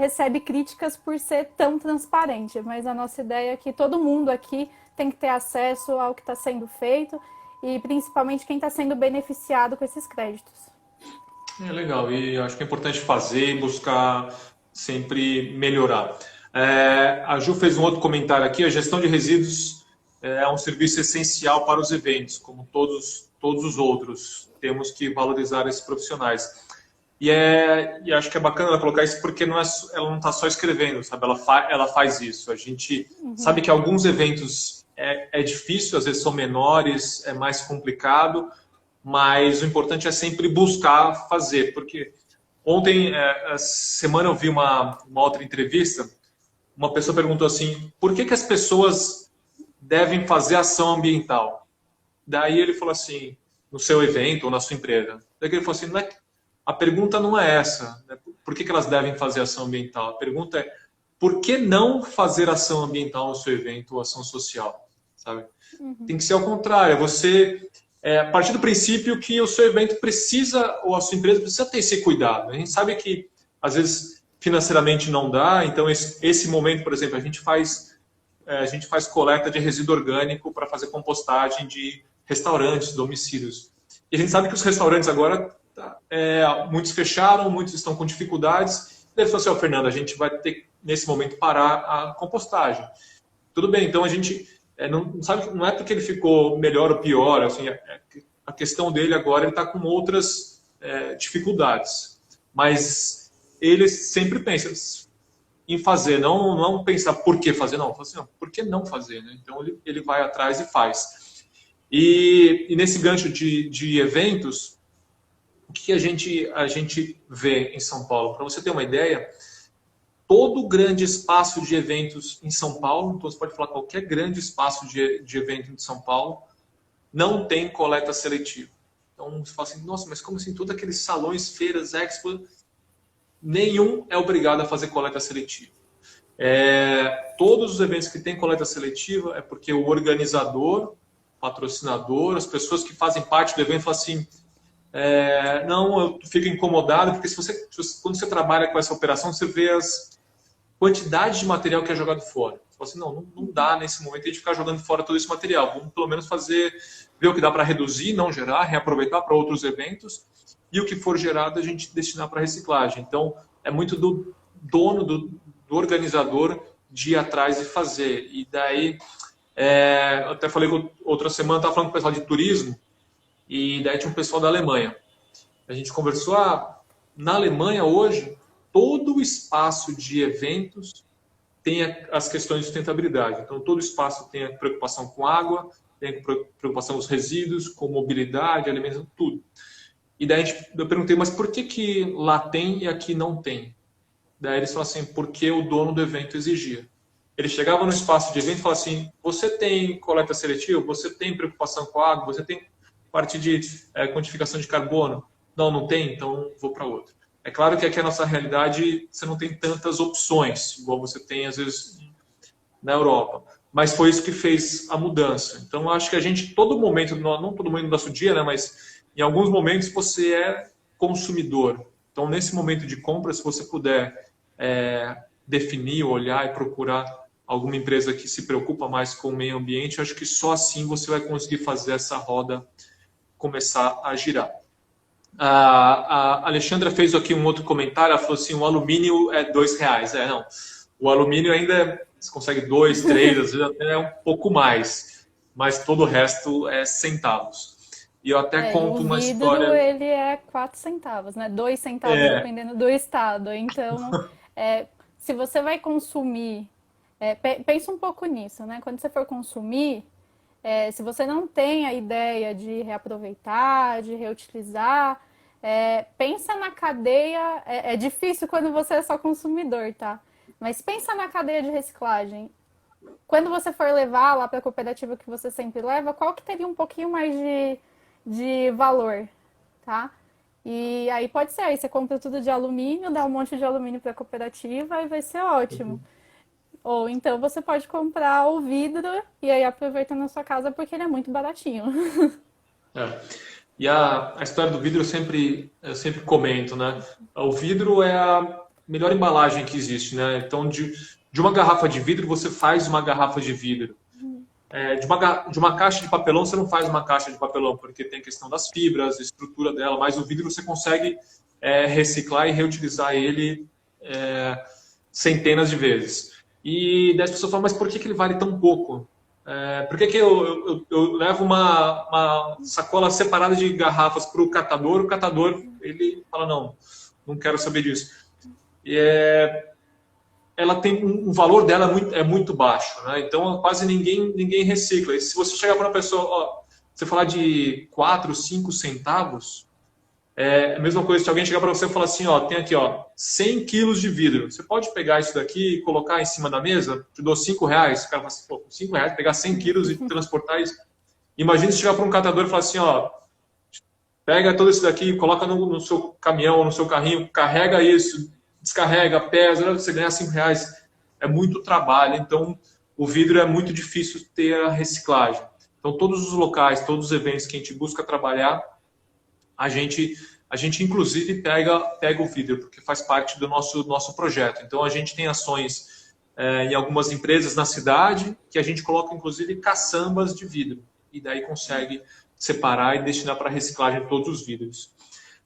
recebe críticas por ser tão transparente. Mas a nossa ideia é que todo mundo aqui tem que ter acesso ao que está sendo feito e, principalmente, quem está sendo beneficiado com esses créditos. É legal, e acho que é importante fazer e buscar sempre melhorar. A Ju fez um outro comentário aqui: a gestão de resíduos é um serviço essencial para os eventos, como todos os outros. Temos que valorizar esses profissionais. E acho que é bacana ela colocar isso porque ela não está só escrevendo, sabe? Ela faz isso. A gente sabe que alguns eventos é difícil, às vezes são menores, é mais complicado, mas o importante é sempre buscar fazer, porque ontem, semana, eu vi uma outra entrevista, uma pessoa perguntou assim: por que as pessoas devem fazer ação ambiental? Daí ele falou assim, no seu evento ou na sua empresa. Daí ele falou assim, a pergunta não é essa, né? Por que elas devem fazer ação ambiental? A pergunta é, por que não fazer ação ambiental no seu evento ou ação social? Sabe? Tem que ser ao contrário, você... a partir do princípio que o seu evento precisa, ou a sua empresa precisa ter esse cuidado. A gente sabe que, às vezes, financeiramente não dá, então esse momento, por exemplo, a gente faz coleta de resíduo orgânico para fazer compostagem de restaurantes, domicílios. E a gente sabe que os restaurantes agora, muitos fecharam, muitos estão com dificuldades. Ele falou assim, Fernando, a gente vai ter, nesse momento, parar a compostagem. Tudo bem, então a gente... não é porque ele ficou melhor ou pior, assim, a questão dele agora, ele está com outras dificuldades. Mas ele sempre pensa em fazer, não pensar por que fazer, não. Fala assim, não, por que não fazer? Né? Então ele vai atrás e faz. E nesse gancho de eventos, o que a gente vê em São Paulo? Para você ter uma ideia, todo grande espaço de eventos em São Paulo, então você pode falar qualquer grande espaço de evento em São Paulo, não tem coleta seletiva. Então você fala assim, nossa, mas como assim, todos aqueles salões, feiras, expo, nenhum é obrigado a fazer coleta seletiva. Todos os eventos que têm coleta seletiva é porque o organizador, patrocinador, as pessoas que fazem parte do evento falam assim, não, eu fico incomodado, porque quando você trabalha com essa operação, você vê as quantidades de material que é jogado fora. Você fala assim, não dá nesse momento a gente ficar jogando fora todo esse material. Vamos pelo menos ver o que dá para reduzir, não gerar, reaproveitar para outros eventos, e o que for gerado a gente destinar para reciclagem. Então, é muito do dono, do organizador, de ir atrás e fazer. E daí, eu até falei que outra semana, estava falando com o pessoal de turismo, e daí tinha um pessoal da Alemanha. A gente conversou, na Alemanha hoje, todo o espaço de eventos tem as questões de sustentabilidade. Então, todo o espaço tem a preocupação com água, tem a preocupação com os resíduos, com mobilidade, alimentação, tudo. E daí eu perguntei, mas por que lá tem e aqui não tem? Daí eles falaram assim, porque o dono do evento exigia. Ele chegava no espaço de evento e falava assim, você tem coleta seletiva? Você tem preocupação com a água? Você tem parte de quantificação de carbono? Não tem, então vou para outro. É claro que aqui a nossa realidade, você não tem tantas opções, igual você tem, às vezes, na Europa. Mas foi isso que fez a mudança. Então, eu acho que a gente, todo momento, não todo momento do nosso dia, né, mas em alguns momentos você é consumidor. Então, nesse momento de compra, se você puder definir, olhar e procurar alguma empresa que se preocupa mais com o meio ambiente, eu acho que só assim você vai conseguir fazer essa roda começar a girar. A Alexandra fez aqui um outro comentário, ela falou assim, o alumínio é R$ 2. Não. O alumínio ainda você consegue 2, 3, às vezes até um pouco mais, mas todo o resto é centavos. E eu até conto uma vidro, história. ele é 4 centavos, né? 2 centavos dependendo do estado. Então, se você vai consumir, pensa um pouco nisso, né? Quando você for consumir, se você não tem a ideia de reaproveitar, de reutilizar, pensa na cadeia. É difícil quando você é só consumidor, tá? Mas pensa na cadeia de reciclagem. Quando você for levar lá para a cooperativa que você sempre leva, qual que teria um pouquinho mais de valor, tá? E aí pode ser, aí você compra tudo de alumínio, dá um monte de alumínio para a cooperativa e vai ser ótimo. Ou então você pode comprar o vidro e aí aproveita na sua casa porque ele é muito baratinho. É. E a história do vidro eu sempre comento, né? O vidro é a melhor embalagem que existe, né? Então, de uma garrafa de vidro, você faz uma garrafa de vidro. De uma caixa de papelão, você não faz uma caixa de papelão, porque tem a questão das fibras, a estrutura dela, mas o vidro você consegue reciclar e reutilizar ele centenas de vezes. E daí as pessoas falam, mas por que ele vale tão pouco? Por que eu levo uma sacola separada de garrafas para o catador, ele fala, não quero saber disso. Ela tem um valor dela é muito baixo, né? Então quase ninguém recicla. E se você chegar para uma pessoa, você falar de 4, 5 centavos, é a mesma coisa se alguém chegar para você e falar assim, tem aqui 100 quilos de vidro. Você pode pegar isso daqui e colocar em cima da mesa? Te dou R$ 5. O cara fala assim, pô, R$ 5 pegar 100 quilos e transportar isso. Imagina se chegar para um catador e falar assim, pega todo isso daqui, coloca no seu caminhão, no seu carrinho, carrega isso, descarrega, pesa, você ganha R$ 5. É muito trabalho, então o vidro é muito difícil ter a reciclagem. Então todos os locais, todos os eventos que a gente busca trabalhar, a gente inclusive pega o vidro, porque faz parte do nosso projeto. Então a gente tem ações em algumas empresas na cidade que a gente coloca inclusive caçambas de vidro e daí consegue separar e destinar para reciclagem todos os vidros.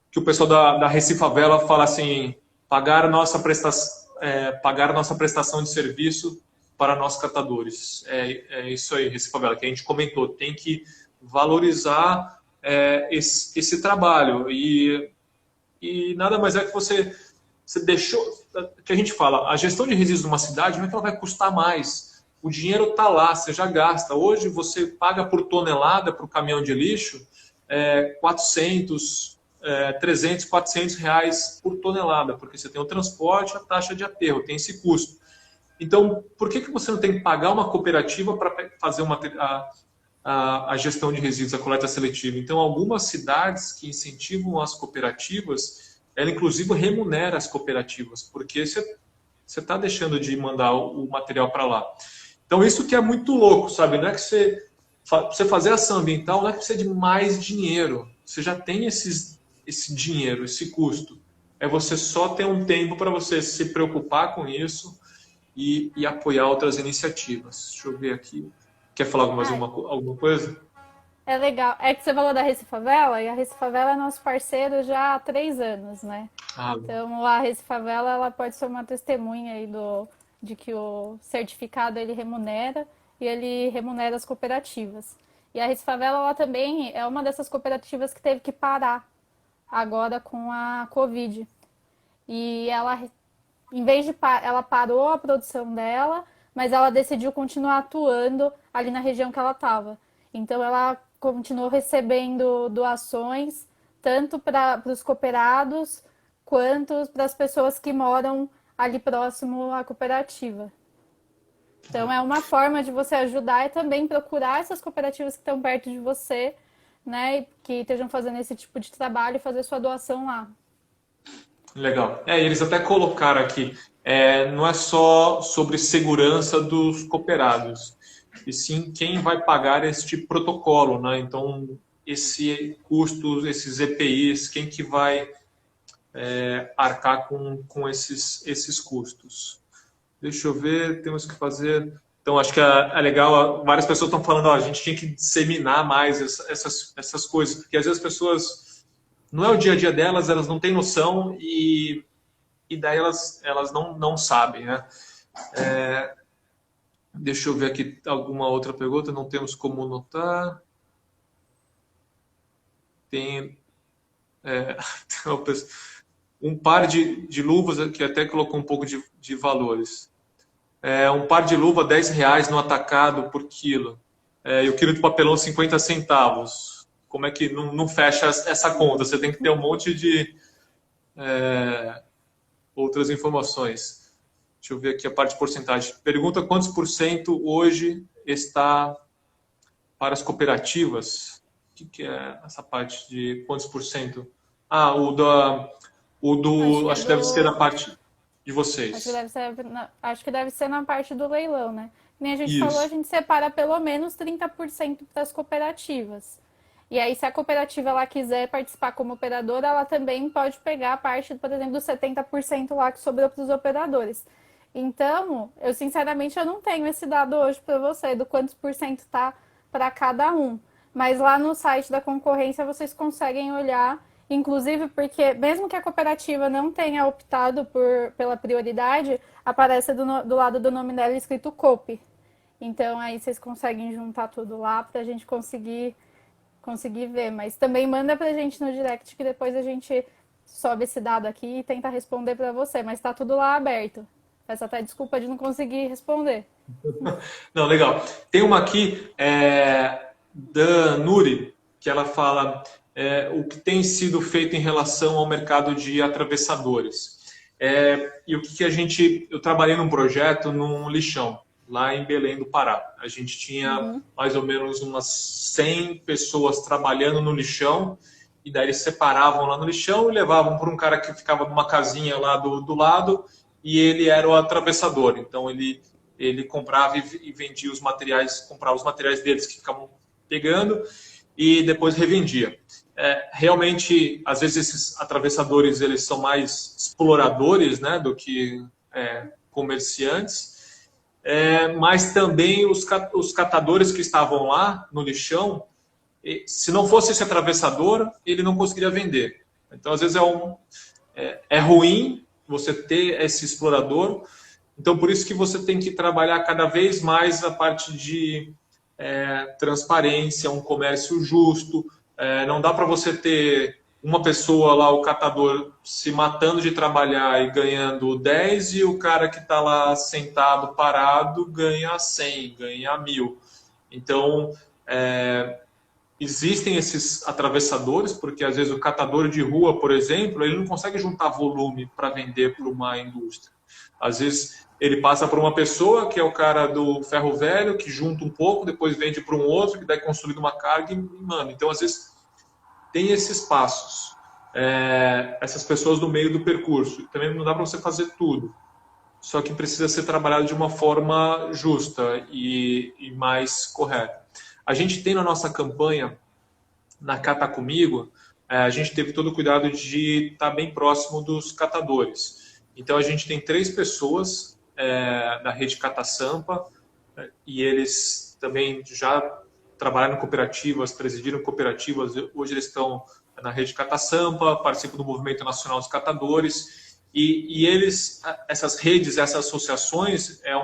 Que o pessoal da Recifavela fala assim, pagar a nossa prestação de serviço para nós catadores. É isso aí, Recifavela, que a gente comentou, tem que valorizar esse trabalho e nada mais é que você deixou, que a gente fala, a gestão de resíduos de uma cidade não é que ela vai custar mais, o dinheiro está lá, você já gasta. Hoje você paga por tonelada para o caminhão de lixo 400, 300, 400 reais por tonelada, porque você tem o transporte, a taxa de aterro, tem esse custo. Então, por que você não tem que pagar uma cooperativa para fazer a gestão de resíduos, a coleta seletiva? Então, algumas cidades que incentivam as cooperativas, ela inclusive remunera as cooperativas, porque você está deixando de mandar o material para lá. Então, isso que é muito louco, sabe? Não é que você fazer ação ambiental, não é que precisa de mais dinheiro. Você já tem esse dinheiro, esse custo. É você só ter um tempo para você se preocupar com isso e apoiar outras iniciativas. Deixa eu ver aqui. Quer falar alguma coisa? É legal. É que você falou da Recifavela, e a Recifavela é nosso parceiro já há 3 anos, né? Então, a Recifavela, ela pode ser uma testemunha aí de que o certificado ele remunera e ele remunera as cooperativas. E a Recifavela, ela também é uma dessas cooperativas que teve que parar agora com a Covid. E ela, em vez de ela parou a produção dela, mas ela decidiu continuar atuando ali na região que ela estava. Então ela continuou recebendo doações tanto para os cooperados quanto para as pessoas que moram ali próximo à cooperativa. Então é uma forma de você ajudar e também procurar essas cooperativas que estão perto de você, né, que estejam fazendo esse tipo de trabalho e fazer sua doação lá. Legal. Eles até colocaram aqui, não é só sobre segurança dos cooperados, e sim quem vai pagar este protocolo, né? Então, esse custo, esses EPIs, quem que vai arcar com esses custos? Deixa eu ver, temos que fazer. Então, acho que é legal. Várias pessoas estão falando, ó, a gente tinha que disseminar mais essas coisas, porque às vezes as pessoas, não é o dia a dia delas, elas não têm noção e daí elas não sabem, né? Deixa eu ver aqui alguma outra pergunta, não temos como notar. Tem um par de luvas, que até colocou um pouco de valores. Um par de luva, R$ 10 no atacado por quilo. E o quilo de papelão, 50 centavos. Como é que não fecha essa conta? Você tem que ter um monte de outras informações. Deixa eu ver aqui a parte de porcentagem. Pergunta quantos por cento hoje está para as cooperativas? O que é essa parte de quantos por cento? Acho que deve ser na parte de vocês. Acho que deve ser na parte do leilão, né? Nem a gente Isso. falou, a gente separa pelo menos 30% para as cooperativas. E aí, se a cooperativa ela quiser participar como operadora, ela também pode pegar a parte, por exemplo, dos 70% lá que sobrou para os operadores. Então, eu sinceramente eu não tenho esse dado hoje para você, do quantos por cento tá para cada um. Mas lá no site da concorrência vocês conseguem olhar, inclusive porque mesmo que a cooperativa não tenha optado pela prioridade, aparece do lado do nome dela escrito COP. Então aí vocês conseguem juntar tudo lá para a gente conseguir ver. Mas também manda pra gente no direct que depois a gente sobe esse dado aqui e tenta responder para você. Mas tá tudo lá aberto. Peço até desculpa de não conseguir responder. Não, legal. Tem uma aqui da Nuri, que ela fala o que tem sido feito em relação ao mercado de atravessadores. E o que eu trabalhei num projeto num lixão, lá em Belém do Pará. A gente tinha mais ou menos umas 100 pessoas trabalhando no lixão, e daí eles separavam lá no lixão e levavam para um cara que ficava numa casinha lá do lado, e ele era o atravessador. Então ele comprava e vendia os materiais, comprava os materiais deles que ficavam pegando e depois revendia. Realmente, às vezes esses atravessadores eles são mais exploradores, né, do que comerciantes, mas também os catadores que estavam lá no lixão, se não fosse esse atravessador, ele não conseguiria vender. Então, às vezes é ruim você ter esse explorador. Então, por isso que você tem que trabalhar cada vez mais a parte de transparência, um comércio justo. Não dá para você ter uma pessoa lá, o catador, se matando de trabalhar e ganhando 10, e o cara que está lá sentado, parado, ganha 100, ganha 1.000. Então, existem esses atravessadores, porque às vezes o catador de rua, por exemplo, ele não consegue juntar volume para vender para uma indústria. Às vezes ele passa por uma pessoa, que é o cara do ferro velho, que junta um pouco, depois vende para um outro, que daí consolida uma carga e manda. Então, às vezes, tem esses passos. Essas pessoas no meio do percurso. Também não dá para você fazer tudo. Só que precisa ser trabalhado de uma forma justa e mais correta. A gente tem na nossa campanha, na Cata Comigo, a gente teve todo o cuidado de estar bem próximo dos catadores. Então, a gente tem 3 pessoas da rede Cata Sampa, e eles também já trabalharam em cooperativas, presidiram cooperativas. Hoje eles estão na rede Cata Sampa, participam do Movimento Nacional dos Catadores, e eles, essas redes, essas associações, eu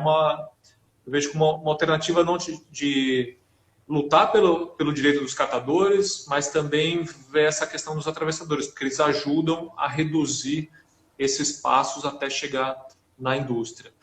vejo como uma alternativa não de lutar pelo direito dos catadores, mas também ver essa questão dos atravessadores, porque eles ajudam a reduzir esses passos até chegar na indústria.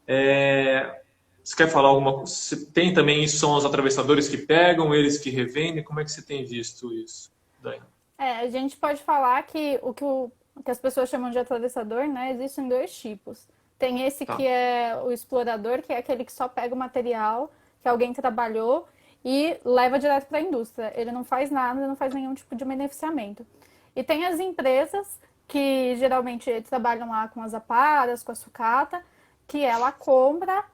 Você quer falar alguma coisa? Você tem também isso, são os atravessadores que pegam, eles que revendem? Como é que você tem visto isso, Dani? A gente pode falar que o que as pessoas chamam de atravessador, né, existem 2 tipos. Tem esse que é o explorador, que é aquele que só pega o material que alguém trabalhou, e leva direto para a indústria. Ele não faz nada, não faz nenhum tipo de beneficiamento. E tem as empresas que geralmente trabalham lá com as aparas, com a sucata, que ela compra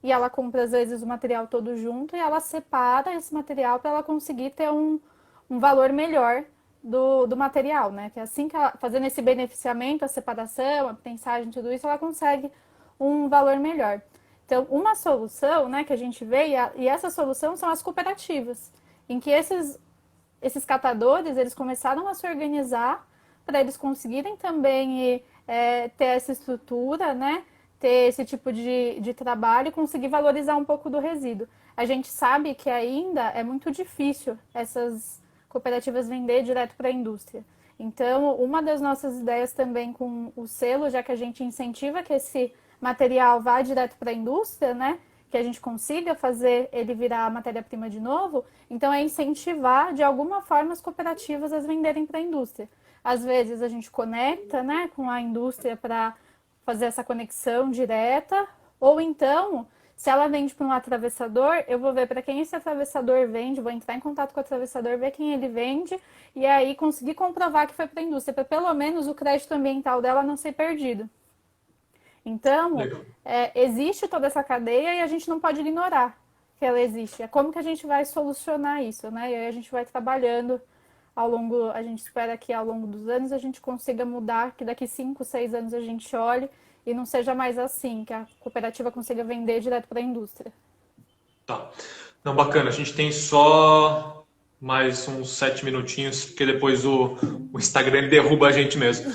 e ela compra às vezes o material todo junto e ela separa esse material para ela conseguir ter um valor melhor do material, né? Que é assim que ela, fazendo esse beneficiamento, a separação, a prensagem, tudo isso, ela consegue um valor melhor. Então, uma solução, né, que a gente vê, e essa solução são as cooperativas, em que esses catadores, eles começaram a se organizar para eles conseguirem também ter essa estrutura, né, ter esse tipo de trabalho e conseguir valorizar um pouco do resíduo. A gente sabe que ainda é muito difícil essas cooperativas vender direto para a indústria. Então, uma das nossas ideias também com o selo, já que a gente incentiva que esse material vá direto para a indústria, né? Que a gente consiga fazer ele virar matéria-prima de novo, então é incentivar de alguma forma as cooperativas a venderem para a indústria. Às vezes a gente conecta, né, com a indústria para fazer essa conexão direta, ou então, se ela vende para um atravessador, eu vou ver para quem esse atravessador vende, vou entrar em contato com o atravessador, ver quem ele vende, e aí conseguir comprovar que foi para a indústria, para pelo menos o crédito ambiental dela não ser perdido. Então, existe toda essa cadeia e a gente não pode ignorar que ela existe. É como que a gente vai solucionar isso, né? E aí a gente vai trabalhando ao longo, a gente espera que ao longo dos anos a gente consiga mudar, que daqui 5, 6 anos a gente olhe e não seja mais assim, que a cooperativa consiga vender direto para a indústria. Tá. Não, bacana. A gente tem só mais uns 7 minutinhos, porque depois o Instagram ele derruba a gente mesmo.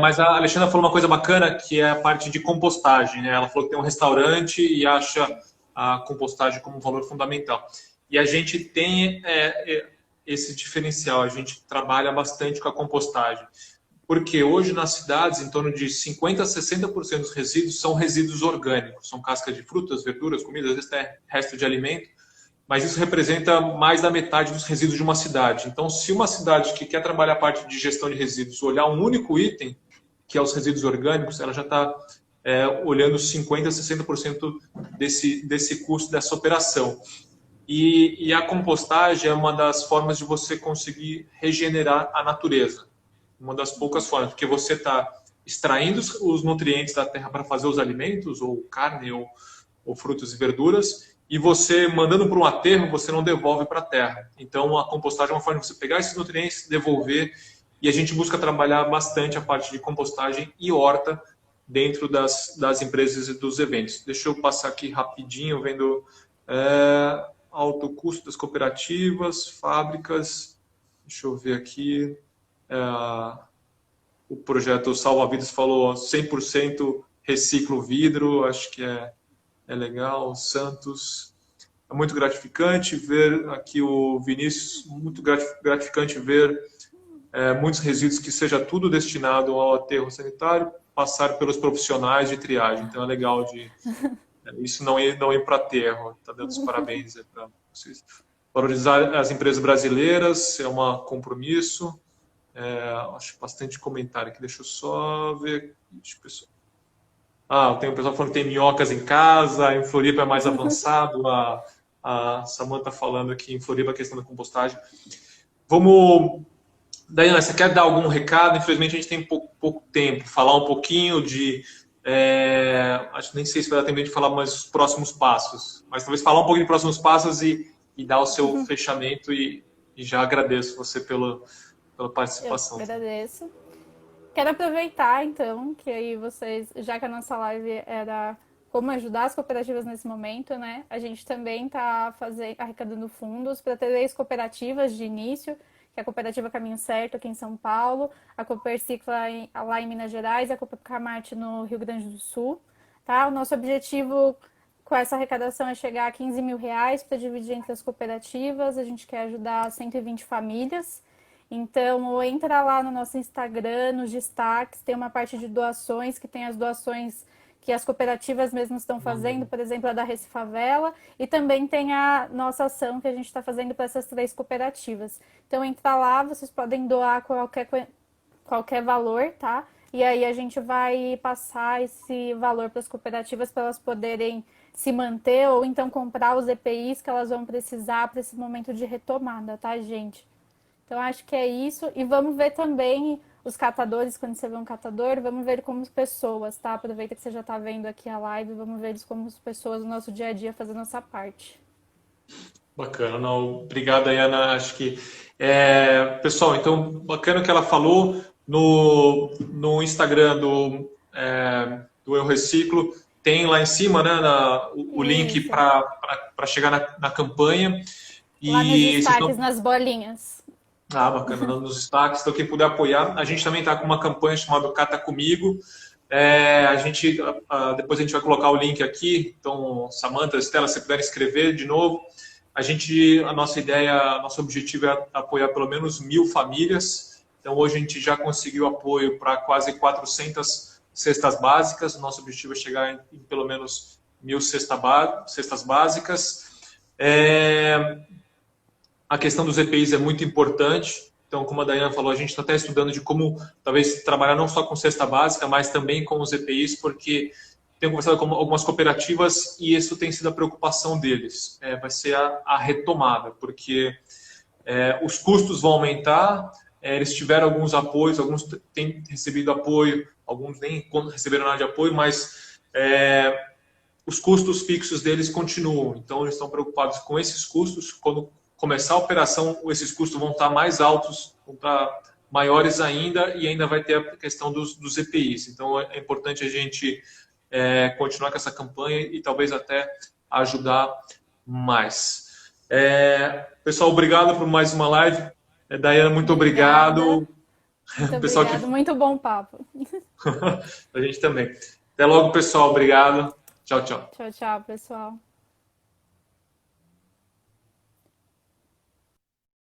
Mas a Alexandra falou uma coisa bacana, que é a parte de compostagem, né? Ela falou que tem um restaurante e acha a compostagem como um valor fundamental. E a gente tem esse diferencial, a gente trabalha bastante com a compostagem. Porque hoje nas cidades, em torno de 50% a 60% dos resíduos são resíduos orgânicos, são cascas de frutas, verduras, comidas, às vezes até resto de alimento, mas isso representa mais da metade dos resíduos de uma cidade. Então, se uma cidade que quer trabalhar a parte de gestão de resíduos olhar um único item, que é os resíduos orgânicos, ela já está olhando 50% a 60% desse custo dessa operação. E a compostagem é uma das formas de você conseguir regenerar a natureza. Uma das poucas formas, porque você está extraindo os nutrientes da terra para fazer os alimentos, ou carne, ou frutas e verduras, e você, mandando para um aterro, você não devolve para a terra. Então, a compostagem é uma forma de você pegar esses nutrientes, devolver, e a gente busca trabalhar bastante a parte de compostagem e horta dentro das empresas e dos eventos. Deixa eu passar aqui rapidinho, vendo alto custo das cooperativas, fábricas, deixa eu ver aqui... o projeto Salva Vidas falou 100% reciclo vidro, acho que é legal. Santos, é muito gratificante ver aqui o Vinícius, muito gratificante ver muitos resíduos que seja tudo destinado ao aterro sanitário passar pelos profissionais de triagem, então é legal isso não ir para aterro. Está dando os parabéns para vocês. Valorizar as empresas brasileiras é um compromisso. Acho bastante comentário aqui, deixa eu só ver. Tem um pessoal falando que tem minhocas em casa, em Floripa é mais avançado, a Samanta falando aqui em Floripa a questão da compostagem. Vamos, Daiane, você quer dar algum recado? Infelizmente a gente tem pouco tempo, falar um pouquinho de, acho que nem sei se vai dar tempo de falar mais os próximos passos, mas talvez falar um pouquinho de próximos passos e dar o seu fechamento e já agradeço você pela participação. Eu agradeço. Quero aproveitar, então, que aí vocês, já que a nossa live era como ajudar as cooperativas nesse momento, né? A gente também está arrecadando fundos para 3 cooperativas de início, que é a Cooperativa Caminho Certo aqui em São Paulo, a Coopercicla lá em Minas Gerais e a Coopercamarte no Rio Grande do Sul. Tá? O nosso objetivo com essa arrecadação é chegar a R$15 mil para dividir entre as cooperativas. A gente quer ajudar 120 famílias. Então, entra lá no nosso Instagram, nos destaques, tem uma parte de doações, que tem as doações que as cooperativas mesmo estão fazendo, por exemplo, a da Recifavela, e também tem a nossa ação que a gente está fazendo para essas 3 cooperativas. Então, entra lá, vocês podem doar qualquer valor, tá? E aí a gente vai passar esse valor para as cooperativas para elas poderem se manter ou então comprar os EPIs que elas vão precisar para esse momento de retomada, tá, gente? Então, acho que é isso. E vamos ver também os catadores, quando você vê um catador, vamos ver como pessoas, tá? Aproveita que você já está vendo aqui a live, vamos ver eles como pessoas no nosso dia a dia fazendo a nossa parte. Bacana, não, obrigado, Ana. Acho que pessoal, então bacana o que ela falou no Instagram do Eu Reciclo, tem lá em cima, né, o link para chegar na campanha. Lá nos E destaques, nas bolinhas. bacana, nos destaques. Então, quem puder apoiar, a gente também está com uma campanha chamada Cata Comigo. Depois a gente vai colocar o link aqui. Então, Samantha, Estela, se puderem escrever de novo. A nossa ideia, nosso objetivo é apoiar pelo menos 1.000 famílias. Então, hoje a gente já conseguiu apoio para quase 400 cestas básicas. O nosso objetivo é chegar em pelo menos 1.000 cestas básicas. A questão dos EPIs é muito importante. Então, como a Dayana falou, a gente está até estudando de como talvez trabalhar não só com cesta básica, mas também com os EPIs, porque tenho conversado com algumas cooperativas e isso tem sido a preocupação deles. Vai ser a retomada, porque os custos vão aumentar, eles tiveram alguns apoios, alguns têm recebido apoio, alguns nem receberam nada de apoio, mas os custos fixos deles continuam. Então, eles estão preocupados com esses custos. Quando começar a operação, esses custos vão estar mais altos, vão estar maiores ainda, e ainda vai ter a questão dos EPIs. Então, é importante a gente continuar com essa campanha e talvez até ajudar mais. Pessoal, obrigado por mais uma live. Dayana, muito obrigado. Muito pessoal obrigado, muito bom papo. A gente também. Até logo, pessoal. Obrigado. Tchau, tchau. Tchau, tchau, pessoal.